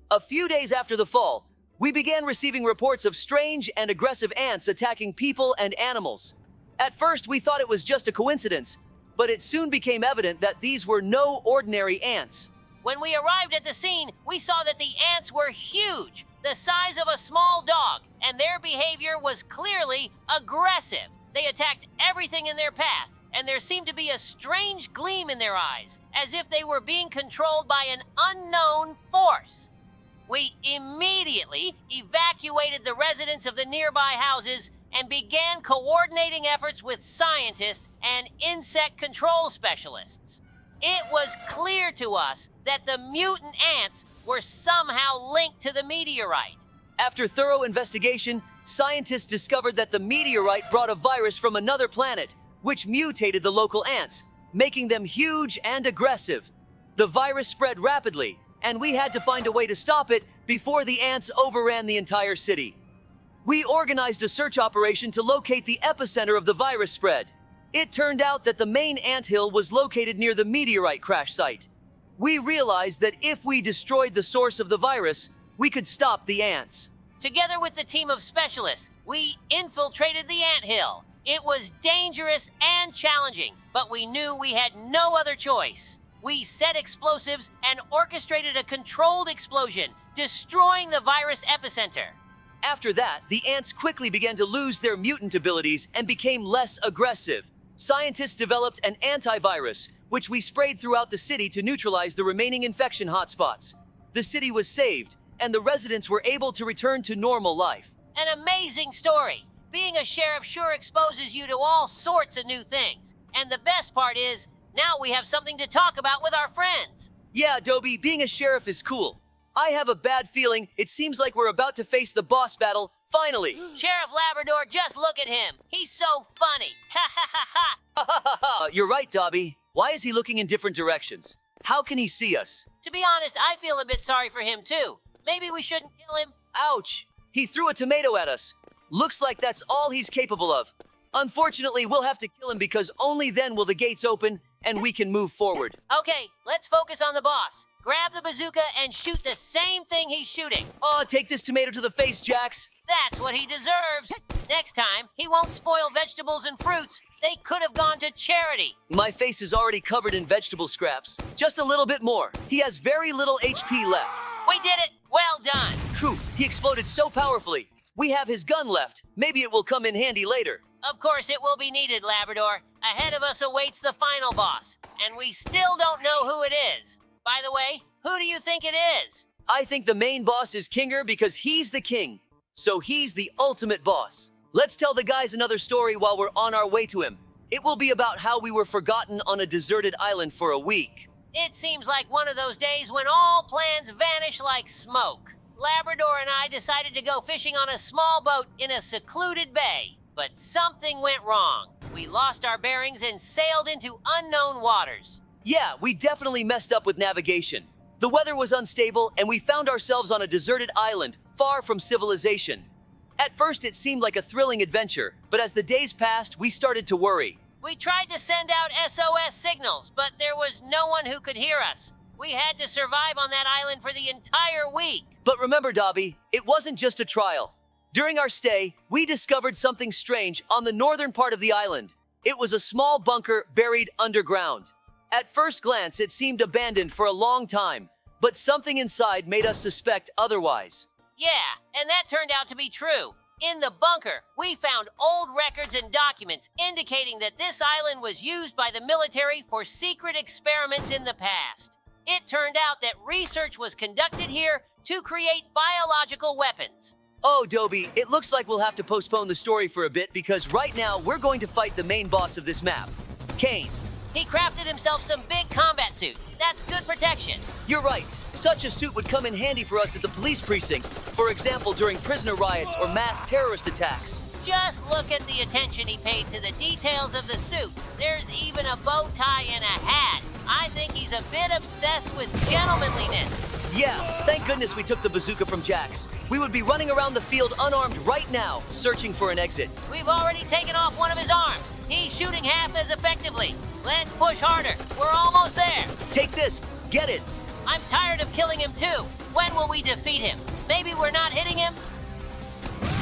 A few days after the fall, we began receiving reports of strange and aggressive ants attacking people and animals. At first, we thought it was just a coincidence, but it soon became evident that these were no ordinary ants. When we arrived at the scene, we saw that the ants were huge, the size of a small dog, and their behavior was clearly aggressive. They attacked everything in their path, and there seemed to be a strange gleam in their eyes, as if they were being controlled by an unknown force. We immediately evacuated the residents of the nearby houses and began coordinating efforts with scientists and insect control specialists. It was clear to us that the mutant ants were somehow linked to the meteorite. After thorough investigation, scientists discovered that the meteorite brought a virus from another planet, which mutated the local ants, making them huge and aggressive. The virus spread rapidly, and we had to find a way to stop it before the ants overran the entire city. We organized a search operation to locate the epicenter of the virus spread. It turned out that the main anthill was located near the meteorite crash site. We realized that if we destroyed the source of the virus, we could stop the ants. Together with the team of specialists, we infiltrated the anthill. It was dangerous and challenging, but we knew we had no other choice. We set explosives and orchestrated a controlled explosion, destroying the virus epicenter. After that, the ants quickly began to lose their mutant abilities and became less aggressive. Scientists developed an antivirus, which we sprayed throughout the city to neutralize the remaining infection hotspots. The city was saved, and the residents were able to return to normal life. An amazing story. Being a sheriff sure exposes you to all sorts of new things. And the best part is, now we have something to talk about with our friends. Yeah, Dobie, being a sheriff is cool. I have a bad feeling it seems like we're about to face the boss battle, finally. Sheriff Labrador, just look at him. He's so funny. Ha ha ha ha. Ha ha ha ha! You're right, Dobie. Why is he looking in different directions? How can he see us? To be honest, I feel a bit sorry for him too. Maybe we shouldn't kill him. Ouch! He threw a tomato at us. Looks like that's all he's capable of. Unfortunately, we'll have to kill him because only then will the gates open and we can move forward. Okay, let's focus on the boss. Grab the bazooka and shoot the same thing he's shooting. Oh, take this tomato to the face, Jax. That's what he deserves. Next time, he won't spoil vegetables and fruits. They could have gone to charity. My face is already covered in vegetable scraps. Just a little bit more. He has very little HP left. We did it. Well done. Phew, he exploded so powerfully. We have his gun left. Maybe it will come in handy later. Of course it will be needed, Labrador. Ahead of us awaits the final boss, and we still don't know who it is. By the way, who do you think it is? I think the main boss is Kinger because he's the king. So he's the ultimate boss. Let's tell the guys another story while we're on our way to him. It will be about how we were forgotten on a deserted island for a week. It seems like one of those days when all plans vanish like smoke. Labrador and I decided to go fishing on a small boat in a secluded bay. But something went wrong. We lost our bearings and sailed into unknown waters. Yeah, we definitely messed up with navigation. The weather was unstable and we found ourselves on a deserted island, far from civilization. At first it seemed like a thrilling adventure, but as the days passed, we started to worry. We tried to send out SOS signals, but there was no one who could hear us. We had to survive on that island for the entire week. But remember, Dobie, it wasn't just a trial. During our stay, we discovered something strange on the northern part of the island. It was a small bunker buried underground. At first glance, it seemed abandoned for a long time, but something inside made us suspect otherwise. Yeah, and that turned out to be true. In the bunker, we found old records and documents indicating that this island was used by the military for secret experiments in the past. It turned out that research was conducted here to create biological weapons. Oh, Dobie, it looks like we'll have to postpone the story for a bit because right now we're going to fight the main boss of this map, Kane. He crafted himself some big combat suit. That's good protection. You're right. Such a suit would come in handy for us at the police precinct, for example, during prisoner riots or mass terrorist attacks. Just look at the attention he paid to the details of the suit. There's even a bow tie and a hat. I think he's a bit obsessed with gentlemanliness. Yeah, thank goodness we took the bazooka from Jax. We would be running around the field unarmed right now, searching for an exit. We've already taken off one of his arms. He's shooting half as effectively. Let's push harder. We're almost there. Take this. Get it. I'm tired of killing him too. When will we defeat him? Maybe we're not hitting him?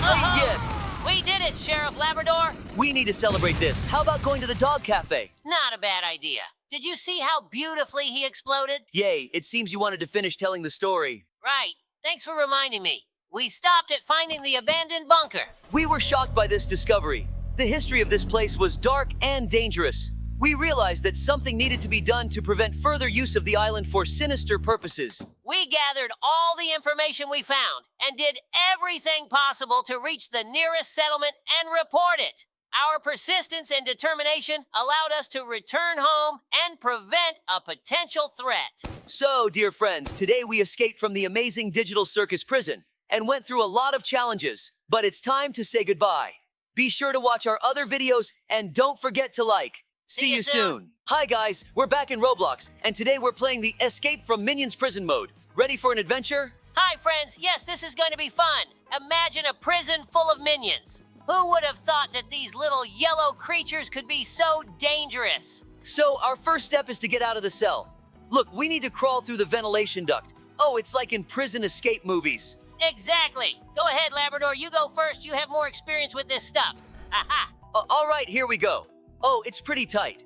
Yes. We did it, Sheriff Labrador. We need to celebrate this. How about going to the dog cafe? Not a bad idea. Did you see how beautifully he exploded? Yay, it seems you wanted to finish telling the story. Right. Thanks for reminding me. We stopped at finding the abandoned bunker. We were shocked by this discovery. The history of this place was dark and dangerous. We realized that something needed to be done to prevent further use of the island for sinister purposes. We gathered all the information we found and did everything possible to reach the nearest settlement and report it. Our persistence and determination allowed us to return home and prevent a potential threat. So, dear friends, today we escaped from the amazing digital circus prison and went through a lot of challenges, but it's time to say goodbye. Be sure to watch our other videos and don't forget to like. See you soon. Hi guys, we're back in Roblox, and today we're playing the Escape from Minions prison mode. Ready for an adventure? Hi friends, yes, this is going to be fun. Imagine a prison full of minions. Who would have thought that these little yellow creatures could be so dangerous? So our first step is to get out of the cell. Look, we need to crawl through the ventilation duct. Oh, it's like in prison escape movies. Exactly. Go ahead, Labrador. You go first. You have more experience with this stuff. Aha. All right, here we go. Oh, it's pretty tight.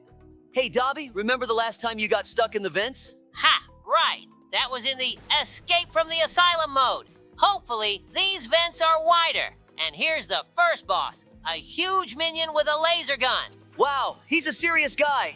Hey, Dobie, remember the last time you got stuck in the vents? Ha! Right. That was in the escape from the asylum mode. Hopefully, these vents are wider. And here's the first boss, a huge minion with a laser gun. Wow, he's a serious guy.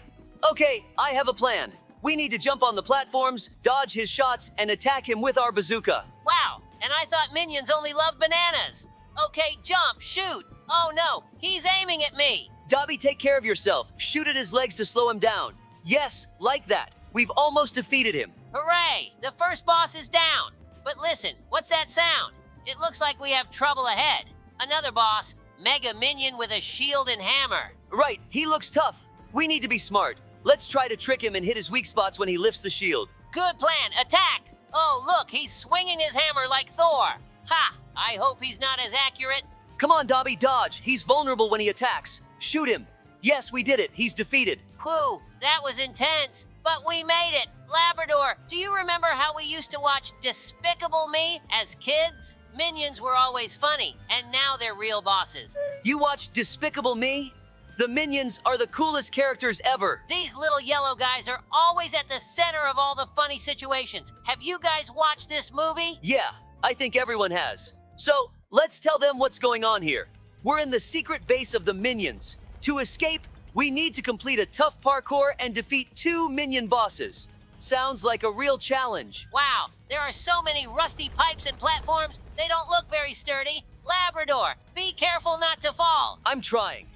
Okay, I have a plan. We need to jump on the platforms, dodge his shots, and attack him with our bazooka. Wow, and I thought minions only love bananas. Okay, jump, shoot. Oh no, he's aiming at me. Dobie, take care of yourself. Shoot at his legs to slow him down. Yes, like that. We've almost defeated him. Hooray, the first boss is down. But listen, what's that sound? It looks like we have trouble ahead. Another boss, Mega Minion with a shield and hammer. Right, he looks tough. We need to be smart. Let's try to trick him and hit his weak spots when he lifts the shield. Good plan, attack! Oh, look, he's swinging his hammer like Thor. Ha! I hope he's not as accurate. Come on, Dobie, dodge. He's vulnerable when he attacks. Shoot him. Yes, we did it. He's defeated. Whew, that was intense. But we made it. Labrador, do you remember how we used to watch Despicable Me as kids? Minions were always funny, and now they're real bosses. You watched Despicable Me? The Minions are the coolest characters ever. These little yellow guys are always at the center of all the funny situations. Have you guys watched this movie? Yeah, I think everyone has. So, let's tell them what's going on here. We're in the secret base of the Minions. To escape, we need to complete a tough parkour and defeat 2 Minion bosses. Sounds like a real challenge. Wow, there are so many rusty pipes and platforms, they don't look very sturdy. Labrador, be careful not to fall. I'm trying.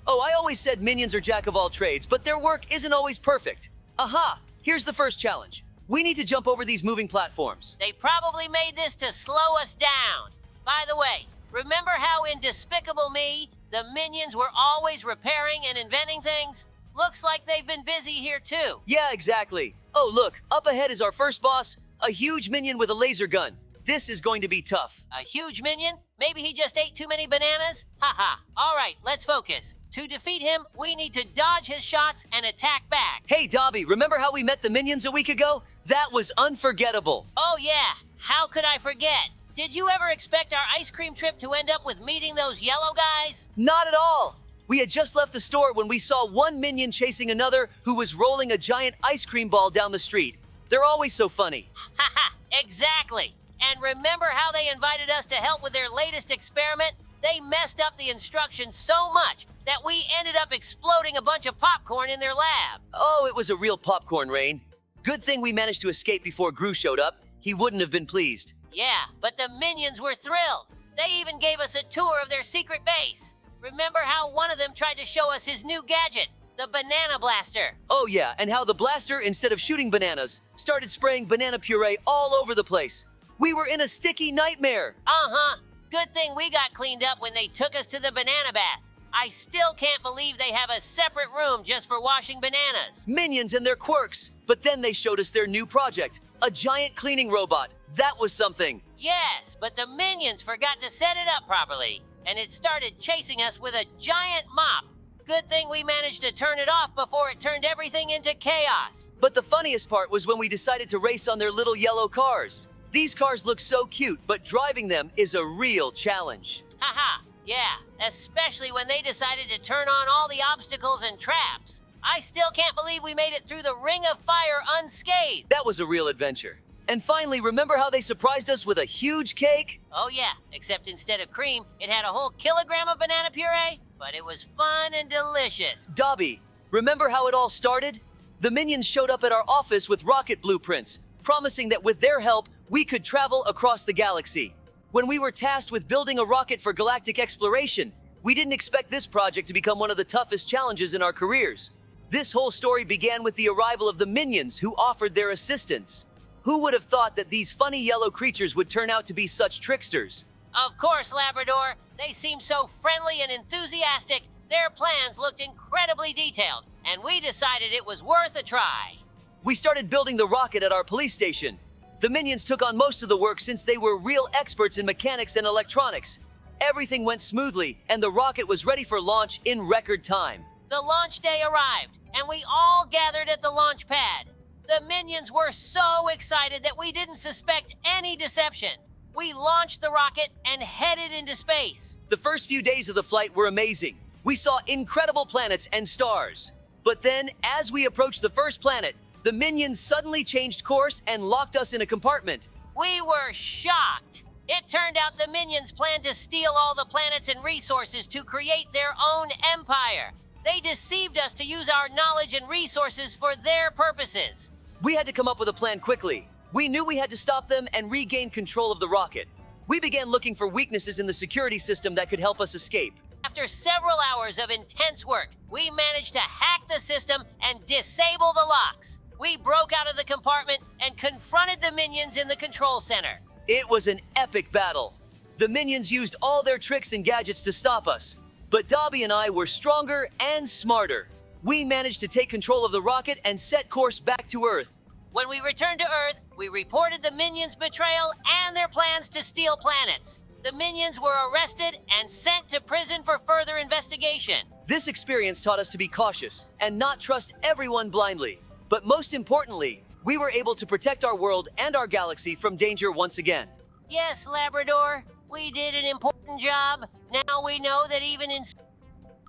Oh, I always said Minions are jack of all trades, but their work isn't always perfect. Aha! Here's the first challenge. We need to jump over these moving platforms. They probably made this to slow us down. By the way, remember how in Despicable Me, the Minions were always repairing and inventing things? Looks like they've been busy here too. Yeah, exactly. Oh, look, up ahead is our first boss, a huge minion with a laser gun. This is going to be tough. A huge minion? Maybe he just ate too many bananas? Haha. All right, let's focus. To defeat him, we need to dodge his shots and attack back. Hey, Dobie, remember how we met the Minions a week ago? That was unforgettable. Oh yeah, how could I forget? Did you ever expect our ice cream trip to end up with meeting those yellow guys? Not at all. We had just left the store when we saw one minion chasing another who was rolling a giant ice cream ball down the street. They're always so funny. Haha, exactly. And remember how they invited us to help with their latest experiment? They messed up the instructions so much that we ended up exploding a bunch of popcorn in their lab. Oh, it was a real popcorn rain. Good thing we managed to escape before Gru showed up. He wouldn't have been pleased. Yeah, but the Minions were thrilled. They even gave us a tour of their secret base. Remember how one of them tried to show us his new gadget, the banana blaster? Oh yeah, and how the blaster, instead of shooting bananas, started spraying banana puree all over the place. We were in a sticky nightmare. Uh-huh. Good thing we got cleaned up when they took us to the banana bath. I still can't believe they have a separate room just for washing bananas. Minions and their quirks. But then they showed us their new project, a giant cleaning robot. That was something. Yes, but the Minions forgot to set it up properly, and it started chasing us with a giant mop. Good thing we managed to turn it off before it turned everything into chaos. But the funniest part was when we decided to race on their little yellow cars. These cars look so cute, but driving them is a real challenge. Haha, yeah, especially when they decided to turn on all the obstacles and traps. I still can't believe we made it through the Ring of Fire unscathed. That was a real adventure. And finally, remember how they surprised us with a huge cake? Oh yeah, except instead of cream, it had a whole kilogram of banana puree, but it was fun and delicious. Dobie, remember how it all started? The Minions showed up at our office with rocket blueprints, promising that with their help, we could travel across the galaxy. When we were tasked with building a rocket for galactic exploration, we didn't expect this project to become one of the toughest challenges in our careers. This whole story began with the arrival of the Minions who offered their assistance. Who would have thought that these funny yellow creatures would turn out to be such tricksters? Of course, Labrador. They seemed so friendly and enthusiastic. Their plans looked incredibly detailed, and we decided it was worth a try. We started building the rocket at our police station. The Minions took on most of the work since they were real experts in mechanics and electronics. Everything went smoothly, and the rocket was ready for launch in record time. The launch day arrived, and we all gathered at the launch pad. The minions were so excited that we didn't suspect any deception. We launched the rocket and headed into space. The first few days of the flight were amazing. We saw incredible planets and stars. But then, as we approached the first planet, the minions suddenly changed course and locked us in a compartment. We were shocked. It turned out the minions planned to steal all the planets and resources to create their own empire. They deceived us to use our knowledge and resources for their purposes. We had to come up with a plan quickly. We knew we had to stop them and regain control of the rocket. We began looking for weaknesses in the security system that could help us escape. After several hours of intense work, we managed to hack the system and disable the locks. We broke out of the compartment and confronted the minions in the control center. It was an epic battle. The minions used all their tricks and gadgets to stop us. But Dobie and I were stronger and smarter. We managed to take control of the rocket and set course back to Earth. When we returned to Earth, we reported the minions' betrayal and their plans to steal planets. The minions were arrested and sent to prison for further investigation. This experience taught us to be cautious and not trust everyone blindly. But most importantly, we were able to protect our world and our galaxy from danger once again. Yes, Labrador, we did an important job. Now we know that even in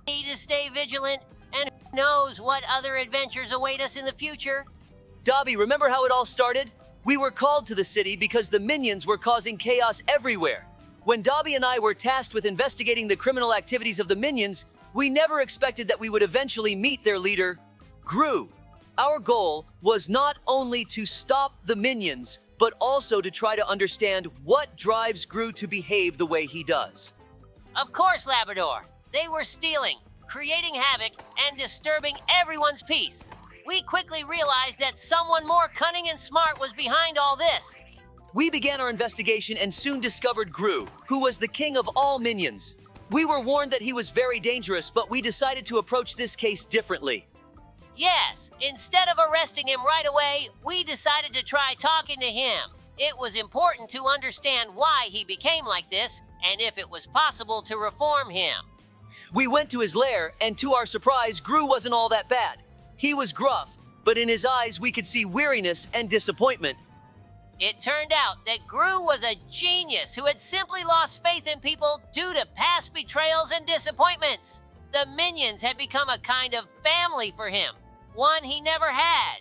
need to stay vigilant, and who knows what other adventures await us in the future. Dobie, remember how it all started? We were called to the city because the minions were causing chaos everywhere. When Dobie and I were tasked with investigating the criminal activities of the minions, we never expected that we would eventually meet their leader, Gru. Our goal was not only to stop the minions, but also to try to understand what drives Gru to behave the way he does. Of course, Labrador. They were stealing, creating havoc, and disturbing everyone's peace. We quickly realized that someone more cunning and smart was behind all this. We began our investigation and soon discovered Gru, who was the king of all minions. We were warned that he was very dangerous, but we decided to approach this case differently. Yes, instead of arresting him right away, we decided to try talking to him. It was important to understand why he became like this, and if it was possible to reform him. We went to his lair, and to our surprise, Gru wasn't all that bad. He was gruff, but in his eyes we could see weariness and disappointment. It turned out that Gru was a genius who had simply lost faith in people due to past betrayals and disappointments. The minions had become a kind of family for him, one he never had.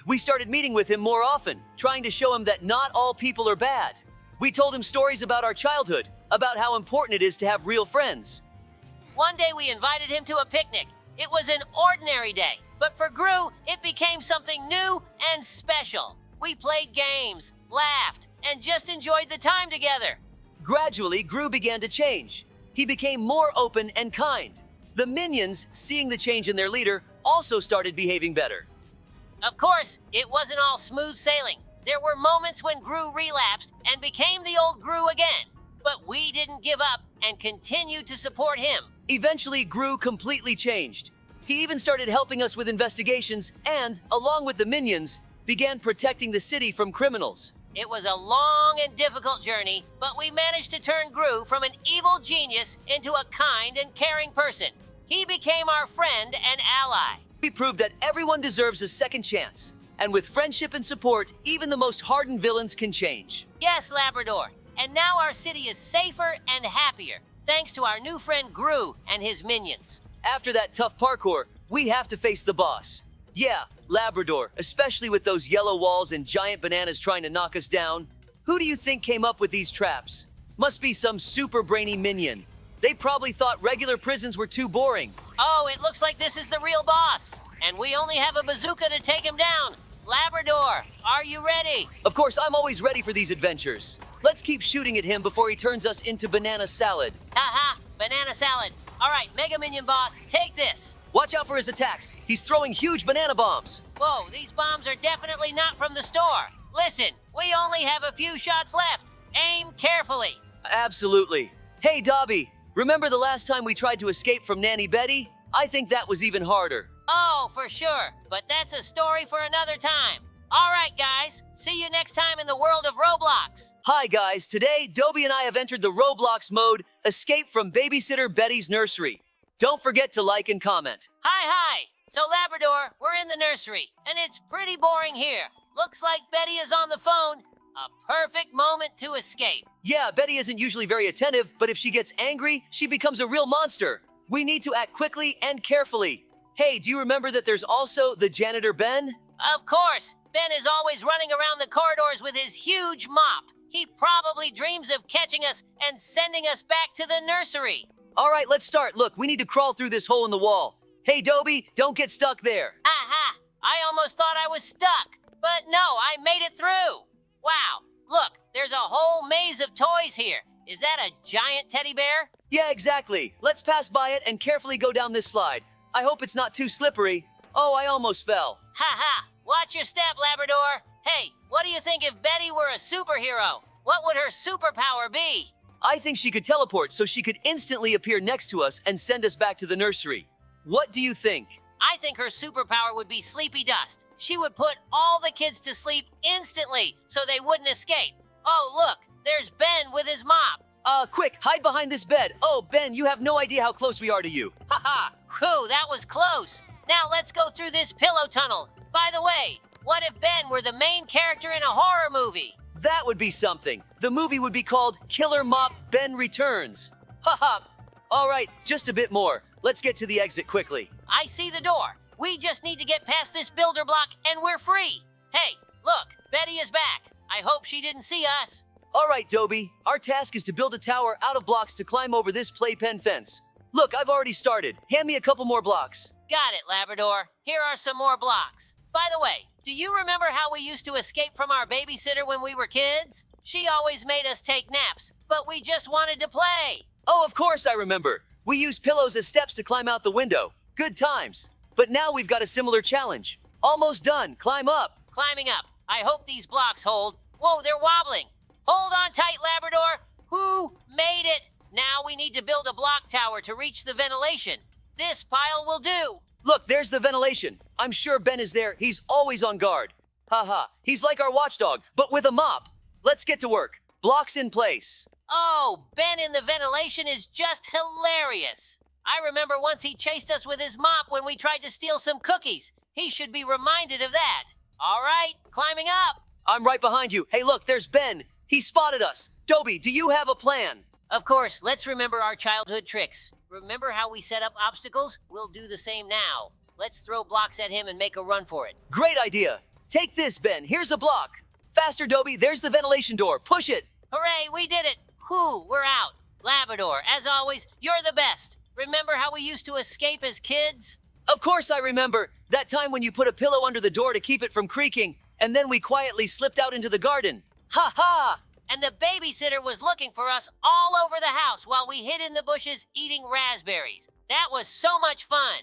We started meeting with him more often, trying to show him that not all people are bad. We told him stories about our childhood, about how important it is to have real friends. One day we invited him to a picnic. It was an ordinary day, but for Gru, it became something new and special. We played games, laughed, and just enjoyed the time together. Gradually, Gru began to change. He became more open and kind. The minions, seeing the change in their leader, also started behaving better. Of course, it wasn't all smooth sailing. There were moments when Gru relapsed and became the old Gru again. But we didn't give up and continued to support him. Eventually, Gru completely changed. He even started helping us with investigations and, along with the minions, began protecting the city from criminals. It was a long and difficult journey, but we managed to turn Gru from an evil genius into a kind and caring person. He became our friend and ally. We proved that everyone deserves a second chance. And with friendship and support, even the most hardened villains can change. Yes, Labrador. And now our city is safer and happier, thanks to our new friend Gru and his minions. After that tough parkour, we have to face the boss. Yeah, Labrador, especially with those yellow walls and giant bananas trying to knock us down. Who do you think came up with these traps? Must be some super brainy minion. They probably thought regular prisons were too boring. Oh, it looks like this is the real boss. And we only have a bazooka to take him down. Labrador, are you ready? Of course, I'm always ready for these adventures. Let's keep shooting at him before he turns us into banana salad. Haha, banana salad. All right, Mega Minion Boss, take this. Watch out for his attacks. He's throwing huge banana bombs. Whoa, these bombs are definitely not from the store. Listen, we only have a few shots left. Aim carefully. Absolutely. Hey, Dobie, remember the last time we tried to escape from Nanny Betty? I think that was even harder. Oh, for sure. But that's a story for another time. All right, guys. See you next time in the world of Roblox. Hi, guys. Today, Dobie and I have entered the Roblox mode, Escape from Babysitter Betty's Nursery. Don't forget to like and comment. Hi. So, Labrador, we're in the nursery, and it's pretty boring here. Looks like Betty is on the phone. A perfect moment to escape. Yeah, Betty isn't usually very attentive, but if she gets angry, she becomes a real monster. We need to act quickly and carefully. Hey, do you remember that there's also the janitor Ben? Of course, Ben is always running around the corridors with his huge mop. He probably dreams of catching us and sending us back to the nursery. All right, let's start. Look, we need to crawl through this hole in the wall. Hey, Dobie, don't get stuck there. Aha! I almost thought I was stuck. But no, I made it through. Wow, look, there's a whole maze of toys here. Is that a giant teddy bear? Yeah, exactly. Let's pass by it and carefully go down this slide. I hope it's not too slippery. Oh, I almost fell. Ha ha! Watch your step, Labrador. Hey, what do you think if Betty were a superhero? What would her superpower be? I think she could teleport so she could instantly appear next to us and send us back to the nursery. What do you think? I think her superpower would be sleepy dust. She would put all the kids to sleep instantly so they wouldn't escape. Oh, look, there's Ben with his mop. Quick, hide behind this bed. Oh, Ben, you have no idea how close we are to you. Ha ha! Whew, that was close. Now let's go through this pillow tunnel. By the way, what if Ben were the main character in a horror movie? That would be something. The movie would be called Killer Mop Ben Returns. Ha ha! All right, just a bit more. Let's get to the exit quickly. I see the door. We just need to get past this builder block and we're free. Hey, look, Betty is back. I hope she didn't see us. All right, Dobie. Our task is to build a tower out of blocks to climb over this playpen fence. Look, I've already started. Hand me a couple more blocks. Got it, Labrador. Here are some more blocks. By the way, do you remember how we used to escape from our babysitter when we were kids? She always made us take naps, but we just wanted to play. Oh, of course I remember. We used pillows as steps to climb out the window. Good times. But now we've got a similar challenge. Almost done. Climb up. Climbing up. I hope these blocks hold. Whoa, they're wobbling. Hold on tight, Labrador. Who made it? Now we need to build a block tower to reach the ventilation. This pile will do. Look, there's the ventilation. I'm sure Ben is there. He's always on guard. Haha, he's like our watchdog, but with a mop. Let's get to work. Blocks in place. Oh, Ben in the ventilation is just hilarious. I remember once he chased us with his mop when we tried to steal some cookies. He should be reminded of that. All right, climbing up. I'm right behind you. Hey, look, there's Ben. He spotted us. Dobie, do you have a plan? Of course, let's remember our childhood tricks. Remember how we set up obstacles? We'll do the same now. Let's throw blocks at him and make a run for it. Great idea. Take this, Ben. Here's a block. Faster, Dobie. There's the ventilation door. Push it. Hooray, we did it. Whew, we're out. Labrador, as always, you're the best. Remember how we used to escape as kids? Of course I remember. That time when you put a pillow under the door to keep it from creaking, and then we quietly slipped out into the garden. Ha ha! And the babysitter was looking for us all over the house while we hid in the bushes eating raspberries. That was so much fun.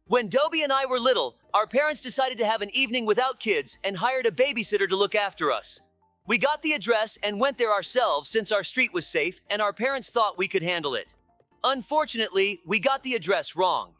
When Dobie and I were little, our parents decided to have an evening without kids and hired a babysitter to look after us. We got the address and went there ourselves since our street was safe and our parents thought we could handle it. Unfortunately, we got the address wrong.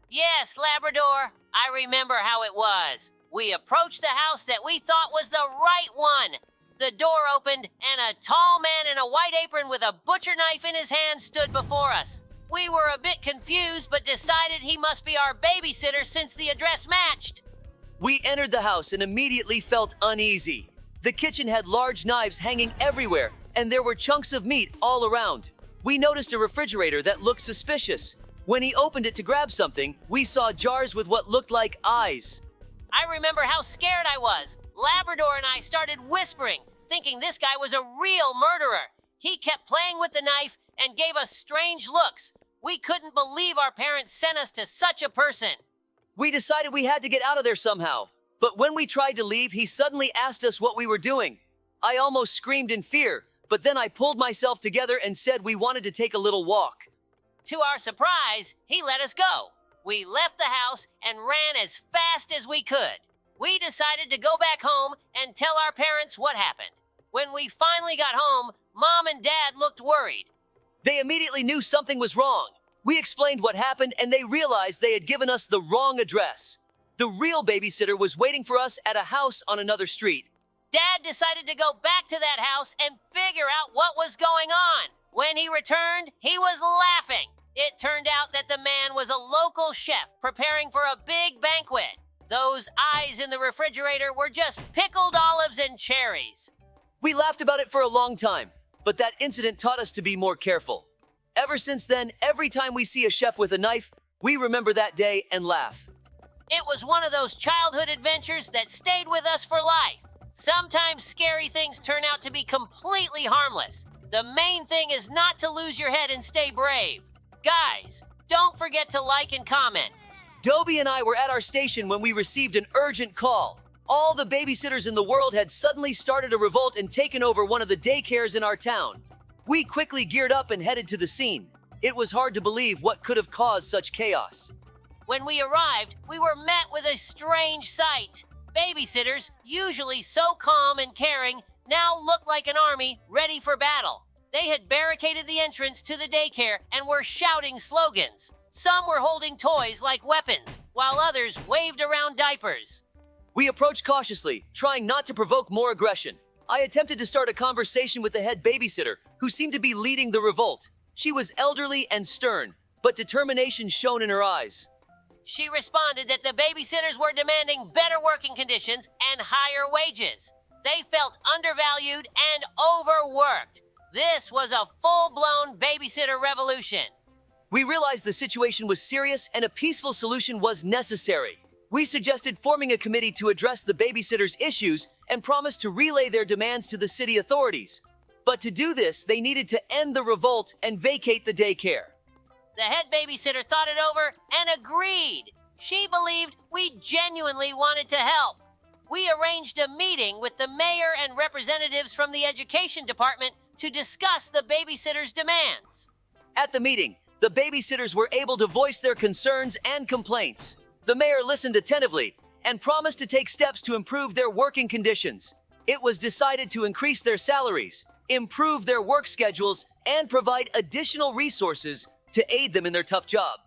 Yes, Labrador, I remember how it was. We approached the house that we thought was the right one. The door opened, and a tall man in a white apron with a butcher knife in his hand stood before us. We were a bit confused, but decided he must be our babysitter since the address matched. We entered the house and immediately felt uneasy. The kitchen had large knives hanging everywhere, and there were chunks of meat all around. We noticed a refrigerator that looked suspicious. When he opened it to grab something, we saw jars with what looked like eyes. I remember how scared I was. Labrador and I started whispering, thinking this guy was a real murderer. He kept playing with the knife and gave us strange looks. We couldn't believe our parents sent us to such a person. We decided we had to get out of there somehow. But when we tried to leave, he suddenly asked us what we were doing. I almost screamed in fear, but then I pulled myself together and said we wanted to take a little walk. To our surprise, he let us go. We left the house and ran as fast as we could. We decided to go back home and tell our parents what happened. When we finally got home, Mom and Dad looked worried. They immediately knew something was wrong. We explained what happened and they realized they had given us the wrong address. The real babysitter was waiting for us at a house on another street. Dad decided to go back to that house and figure out what was going on. When he returned, he was laughing. It turned out that the man was a local chef preparing for a big banquet. Those eyes in the refrigerator were just pickled olives and cherries. We laughed about it for a long time, but that incident taught us to be more careful. Ever since then, every time we see a chef with a knife, we remember that day and laugh. It was one of those childhood adventures that stayed with us for life. Sometimes scary things turn out to be completely harmless. The main thing is not to lose your head and stay brave. Guys, don't forget to like and comment. Dobie and I were at our station when we received an urgent call. All the babysitters in the world had suddenly started a revolt and taken over one of the daycares in our town. We quickly geared up and headed to the scene. It was hard to believe what could have caused such chaos. When we arrived, we were met with a strange sight. Babysitters, usually so calm and caring, now looked like an army ready for battle. They had barricaded the entrance to the daycare and were shouting slogans. Some were holding toys like weapons, while others waved around diapers. We approached cautiously, trying not to provoke more aggression. I attempted to start a conversation with the head babysitter, who seemed to be leading the revolt. She was elderly and stern, but determination shone in her eyes. She responded that the babysitters were demanding better working conditions and higher wages. They felt undervalued and overworked. This was a full-blown babysitter revolution. We realized the situation was serious and a peaceful solution was necessary. We suggested forming a committee to address the babysitters' issues and promised to relay their demands to the city authorities. But to do this, they needed to end the revolt and vacate the daycare. The head babysitter thought it over and agreed. She believed we genuinely wanted to help. We arranged a meeting with the mayor and representatives from the education department to discuss the babysitters' demands. At the meeting, the babysitters were able to voice their concerns and complaints. The mayor listened attentively and promised to take steps to improve their working conditions. It was decided to increase their salaries, improve their work schedules, and provide additional resources to aid them in their tough job.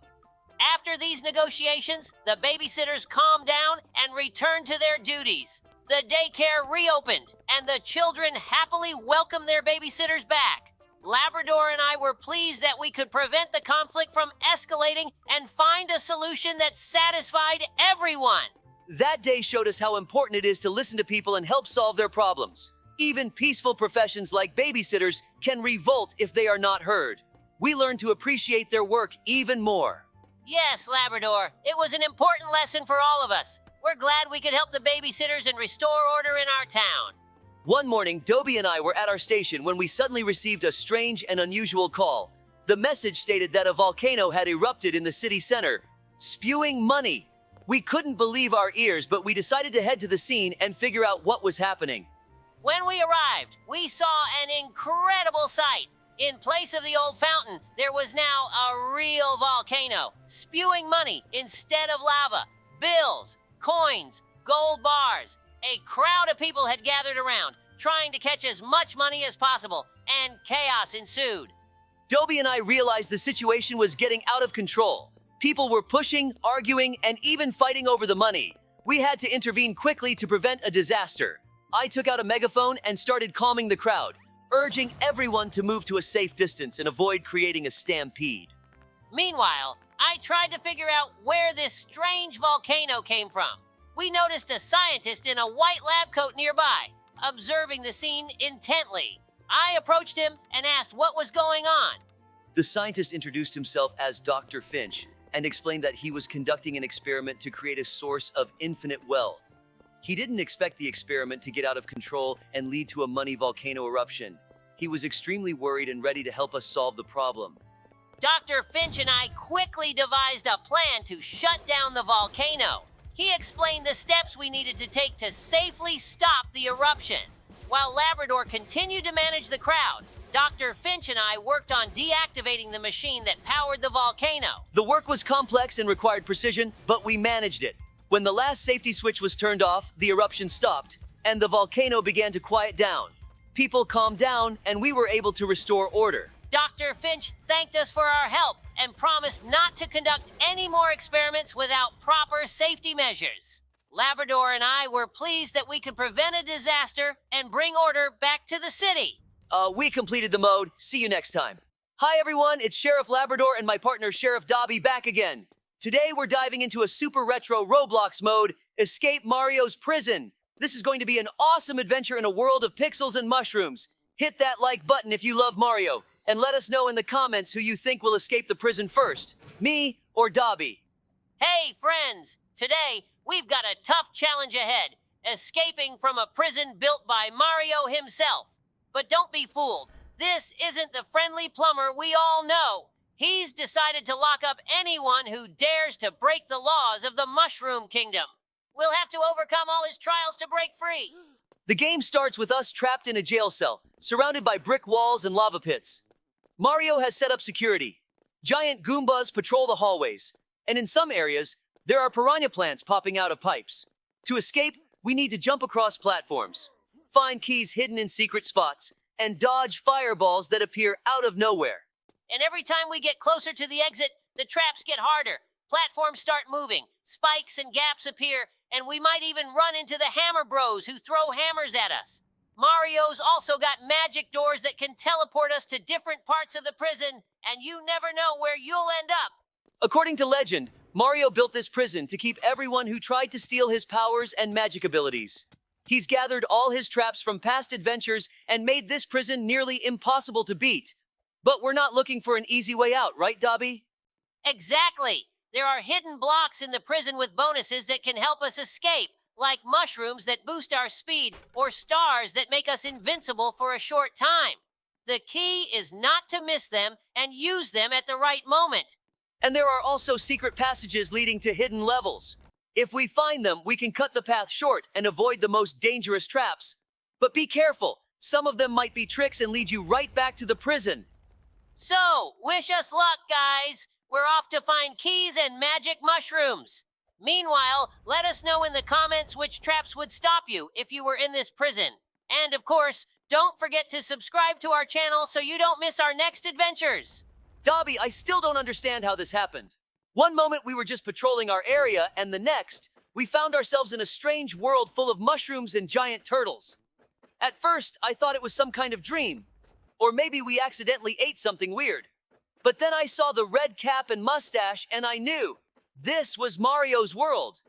After these negotiations, the babysitters calmed down and returned to their duties. The daycare reopened, and the children happily welcomed their babysitters back. Labrador and I were pleased that we could prevent the conflict from escalating and find a solution that satisfied everyone. That day showed us how important it is to listen to people and help solve their problems. Even peaceful professions like babysitters can revolt if they are not heard. We learned to appreciate their work even more. Yes, Labrador, it was an important lesson for all of us. We're glad we could help the babysitters and restore order in our town. One morning, Dobie and I were at our station when we suddenly received a strange and unusual call. The message stated that a volcano had erupted in the city center, spewing money. We couldn't believe our ears, but we decided to head to the scene and figure out what was happening. When we arrived, we saw an incredible sight. In place of the old fountain, there was now a real volcano, spewing money instead of lava, bills, coins, gold bars. A crowd of people had gathered around, trying to catch as much money as possible, and chaos ensued. Dobie and I realized the situation was getting out of control. People were pushing, arguing, and even fighting over the money. We had to intervene quickly to prevent a disaster. I took out a megaphone and started calming the crowd, urging everyone to move to a safe distance and avoid creating a stampede. Meanwhile, I tried to figure out where this strange volcano came from. We noticed a scientist in a white lab coat nearby, observing the scene intently. I approached him and asked what was going on. The scientist introduced himself as Dr. Finch and explained that he was conducting an experiment to create a source of infinite wealth. He didn't expect the experiment to get out of control and lead to a money volcano eruption. He was extremely worried and ready to help us solve the problem. Dr. Finch and I quickly devised a plan to shut down the volcano. He explained the steps we needed to take to safely stop the eruption. While Labrador continued to manage the crowd, Dr. Finch and I worked on deactivating the machine that powered the volcano. The work was complex and required precision, but we managed it. When the last safety switch was turned off, the eruption stopped, and the volcano began to quiet down. People calmed down, and we were able to restore order. Dr. Finch thanked us for our help and promised not to conduct any more experiments without proper safety measures. Labrador and I were pleased that we could prevent a disaster and bring order back to the city. We completed the mode. See you next time. Hi everyone, it's Sheriff Labrador and my partner Sheriff Dobie back again. Today we're diving into a super retro Roblox mode, Escape Mario's Prison. This is going to be an awesome adventure in a world of pixels and mushrooms. Hit that like button if you love Mario, and let us know in the comments who you think will escape the prison first, me or Dobie. Hey, friends! Today, we've got a tough challenge ahead, escaping from a prison built by Mario himself. But don't be fooled. This isn't the friendly plumber we all know. He's decided to lock up anyone who dares to break the laws of the Mushroom Kingdom. We'll have to overcome all his trials to break free. The game starts with us trapped in a jail cell, surrounded by brick walls and lava pits. Mario has set up security. Giant Goombas patrol the hallways, and in some areas, there are piranha plants popping out of pipes. To escape, we need to jump across platforms, find keys hidden in secret spots, and dodge fireballs that appear out of nowhere. And every time we get closer to the exit, the traps get harder. Platforms start moving, spikes and gaps appear, and we might even run into the Hammer Bros who throw hammers at us. Mario's also got magic doors that can teleport us to different parts of the prison, and you never know where you'll end up. According to legend, Mario built this prison to keep everyone who tried to steal his powers and magic abilities. He's gathered all his traps from past adventures and made this prison nearly impossible to beat. But we're not looking for an easy way out, right, Dobie? Exactly. There are hidden blocks in the prison with bonuses that can help us escape, like mushrooms that boost our speed or stars that make us invincible for a short time. The key is not to miss them and use them at the right moment. And there are also secret passages leading to hidden levels. If we find them, we can cut the path short and avoid the most dangerous traps. But be careful, some of them might be tricks and lead you right back to the prison. So, wish us luck, guys. We're off to find keys and magic mushrooms. Meanwhile, let us know in the comments which traps would stop you if you were in this prison. And of course, don't forget to subscribe to our channel so you don't miss our next adventures. Dobie, I still don't understand how this happened. One moment we were just patrolling our area, and the next, we found ourselves in a strange world full of mushrooms and giant turtles. At first, I thought it was some kind of dream. Or maybe we accidentally ate something weird. But then I saw the red cap and mustache, and I knew this was Mario's world.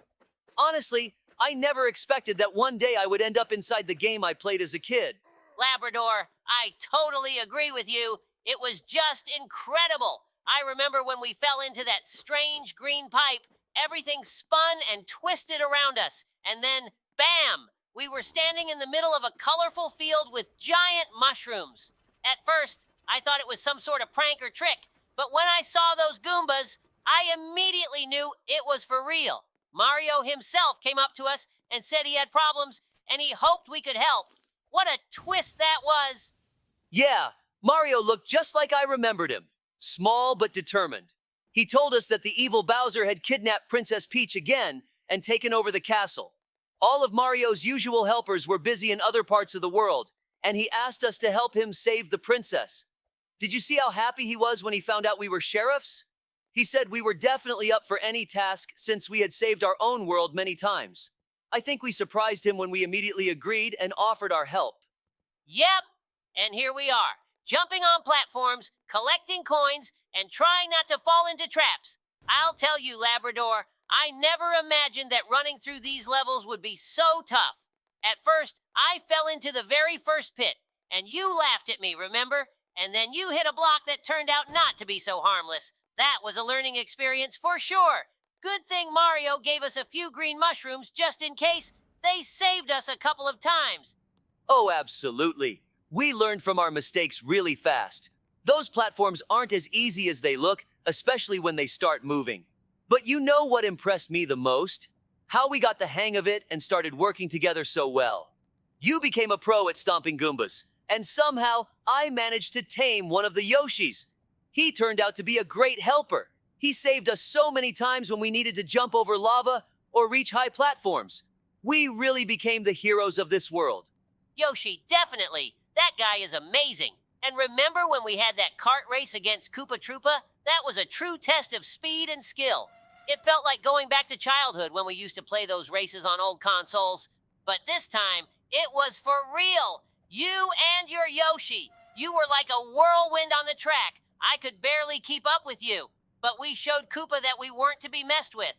Honestly, I never expected that one day I would end up inside the game I played as a kid. Labrador, I totally agree with you. It was just incredible. I remember when we fell into that strange green pipe, everything spun and twisted around us. And then, bam! We were standing in the middle of a colorful field with giant mushrooms. At first, I thought it was some sort of prank or trick, but when I saw those Goombas, I immediately knew it was for real. Mario himself came up to us and said he had problems, and he hoped we could help. What a twist that was! Yeah, Mario looked just like I remembered him. Small but determined. He told us that the evil Bowser had kidnapped Princess Peach again and taken over the castle. All of Mario's usual helpers were busy in other parts of the world, and he asked us to help him save the princess. Did you see how happy he was when he found out we were sheriffs? He said we were definitely up for any task since we had saved our own world many times. I think we surprised him when we immediately agreed and offered our help. Yep, and here we are, jumping on platforms, collecting coins, and trying not to fall into traps. I'll tell you, Labrador, I never imagined that running through these levels would be so tough. At first, I fell into the very first pit, and you laughed at me, remember? And then you hit a block that turned out not to be so harmless. That was a learning experience for sure. Good thing Mario gave us a few green mushrooms just in case. They saved us a couple of times. Oh, absolutely. We learned from our mistakes really fast. Those platforms aren't as easy as they look, especially when they start moving. But you know what impressed me the most? How we got the hang of it and started working together so well. You became a pro at stomping Goombas, and somehow I managed to tame one of the Yoshis. He turned out to be a great helper. He saved us so many times when we needed to jump over lava or reach high platforms. We really became the heroes of this world. Yoshi, definitely. That guy is amazing. And remember when we had that kart race against Koopa Troopa? That was a true test of speed and skill. It felt like going back to childhood when we used to play those races on old consoles. But this time, it was for real. You and your Yoshi. You were like a whirlwind on the track, I could barely keep up with you, but we showed Koopa that we weren't to be messed with.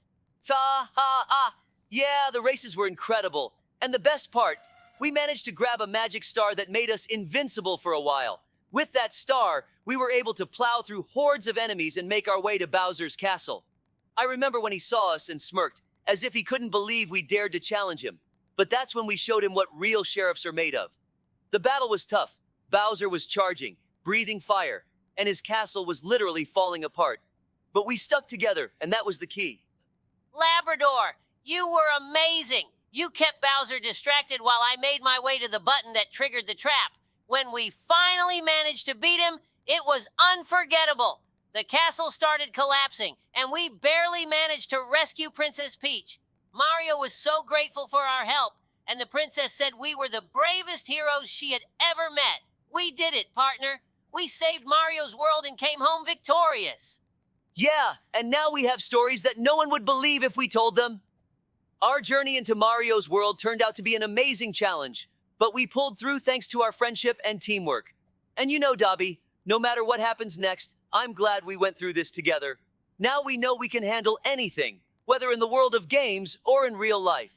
Ha ha ha! Yeah, the races were incredible. And the best part, we managed to grab a magic star that made us invincible for a while. With that star, we were able to plow through hordes of enemies and make our way to Bowser's castle. I remember when he saw us and smirked, as if he couldn't believe we dared to challenge him. But that's when we showed him what real sheriffs are made of. The battle was tough. Bowser was charging, breathing fire, and his castle was literally falling apart. But we stuck together, and that was the key. Labrador, you were amazing. You kept Bowser distracted while I made my way to the button that triggered the trap. When we finally managed to beat him, it was unforgettable. The castle started collapsing, and we barely managed to rescue Princess Peach. Mario was so grateful for our help, and the princess said we were the bravest heroes she had ever met. We did it, partner. We saved Mario's world and came home victorious. Yeah, and now we have stories that no one would believe if we told them. Our journey into Mario's world turned out to be an amazing challenge, but we pulled through thanks to our friendship and teamwork. And you know, Dobie, no matter what happens next, I'm glad we went through this together. Now we know we can handle anything, whether in the world of games or in real life.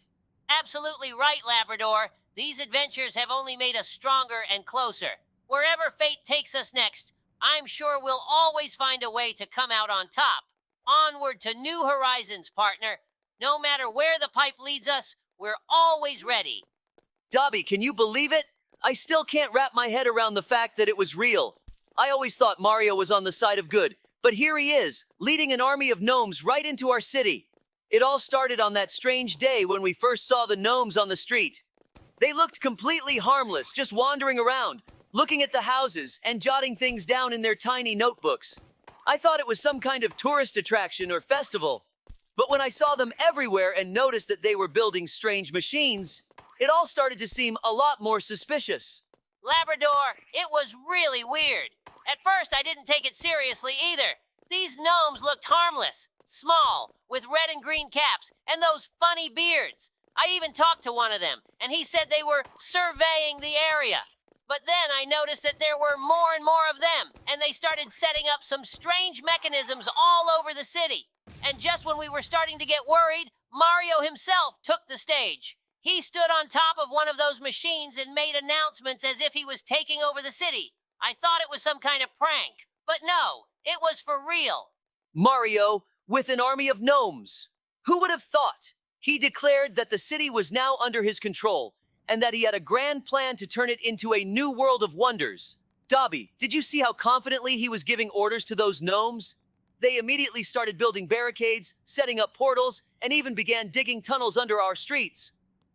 Absolutely right, Labrador. These adventures have only made us stronger and closer. Wherever fate takes us next, I'm sure we'll always find a way to come out on top. Onward to new horizons, partner. No matter where the pipe leads us, we're always ready. Dobie, can you believe it? I still can't wrap my head around the fact that it was real. I always thought Mario was on the side of good, but here he is, leading an army of gnomes right into our city. It all started on that strange day when we first saw the gnomes on the street. They looked completely harmless, just wandering around, looking at the houses and jotting things down in their tiny notebooks. I thought it was some kind of tourist attraction or festival. But when I saw them everywhere and noticed that they were building strange machines, it all started to seem a lot more suspicious. Labrador, it was really weird. At first, I didn't take it seriously either. These gnomes looked harmless, small, with red and green caps, and those funny beards. I even talked to one of them, and he said they were surveying the area. But then I noticed that there were more and more of them, and they started setting up some strange mechanisms all over the city. And just when we were starting to get worried, Mario himself took the stage. He stood on top of one of those machines and made announcements as if he was taking over the city. I thought it was some kind of prank, but no, it was for real. Mario, with an army of gnomes. Who would have thought? He declared that the city was now under his control, and that he had a grand plan to turn it into a new world of wonders. Dobie, did you see how confidently he was giving orders to those gnomes? They immediately started building barricades, setting up portals, and even began digging tunnels under our streets.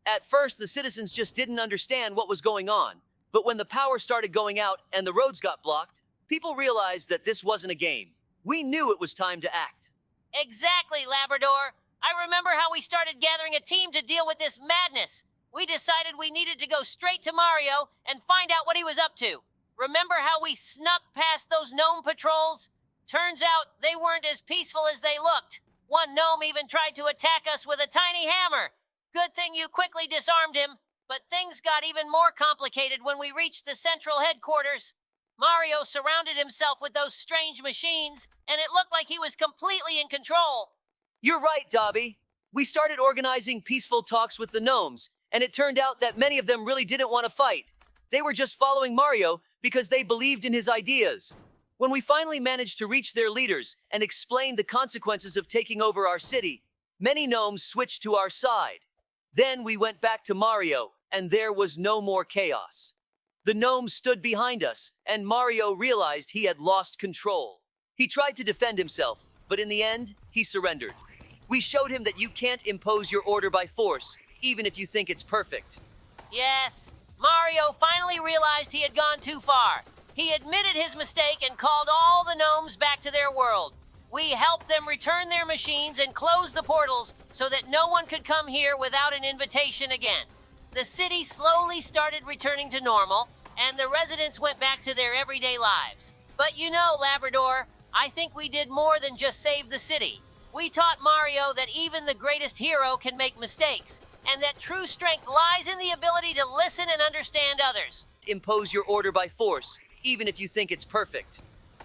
At first, the citizens just didn't understand what was going on. But when the power started going out and the roads got blocked, people realized that this wasn't a game. We knew it was time to act. Exactly, Labrador. I remember how we started gathering a team to deal with this madness. We decided we needed to go straight to Mario and find out what he was up to. Remember how we snuck past those gnome patrols? Turns out they weren't as peaceful as they looked. One gnome even tried to attack us with a tiny hammer. Good thing you quickly disarmed him, but things got even more complicated when we reached the central headquarters. Mario surrounded himself with those strange machines, and it looked like he was completely in control. You're right, Dobie. We started organizing peaceful talks with the gnomes, and it turned out that many of them really didn't want to fight. They were just following Mario because they believed in his ideas. When we finally managed to reach their leaders and explain the consequences of taking over our city, many gnomes switched to our side. Then we went back to Mario, and there was no more chaos. The gnomes stood behind us, and Mario realized he had lost control. He tried to defend himself, but in the end, he surrendered. We showed him that you can't impose your order by force, even if you think it's perfect. Yes, Mario finally realized he had gone too far. He admitted his mistake and called all the gnomes back to their world. We helped them return their machines and close the portals so that no one could come here without an invitation again. The city slowly started returning to normal, and the residents went back to their everyday lives. But you know, Labrador, I think we did more than just save the city. We taught Mario that even the greatest hero can make mistakes, and that true strength lies in the ability to listen and understand others. Impose your order by force, even if you think it's perfect.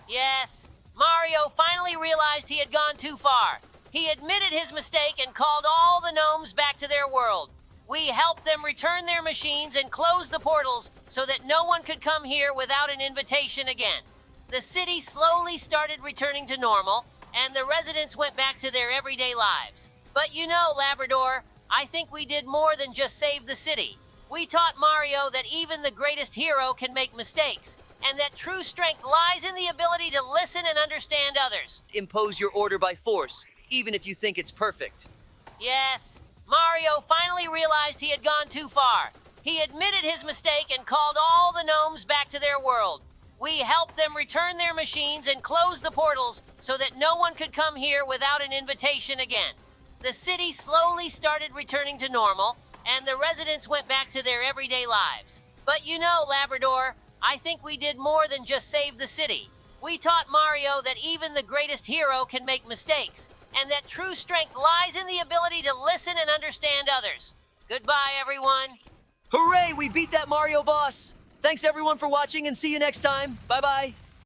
Yes, Mario finally realized he had gone too far. He admitted his mistake and called all the gnomes back to their world. We helped them return their machines and close the portals so that no one could come here without an invitation again. The city slowly started returning to normal, and the residents went back to their everyday lives. But you know, Labrador, I think we did more than just save the city. We taught Mario that even the greatest hero can make mistakes, and that true strength lies in the ability to listen and understand others. Impose your order by force, even if you think it's perfect. Yes, Mario finally realized he had gone too far. He admitted his mistake and called all the gnomes back to their world. We helped them return their machines and close the portals so that no one could come here without an invitation again. The city slowly started returning to normal, and the residents went back to their everyday lives. But you know, Labrador, I think we did more than just save the city. We taught Mario that even the greatest hero can make mistakes, and that true strength lies in the ability to listen and understand others. Goodbye, everyone. Hooray, we beat that Mario boss! Thanks everyone for watching and see you next time. Bye-bye.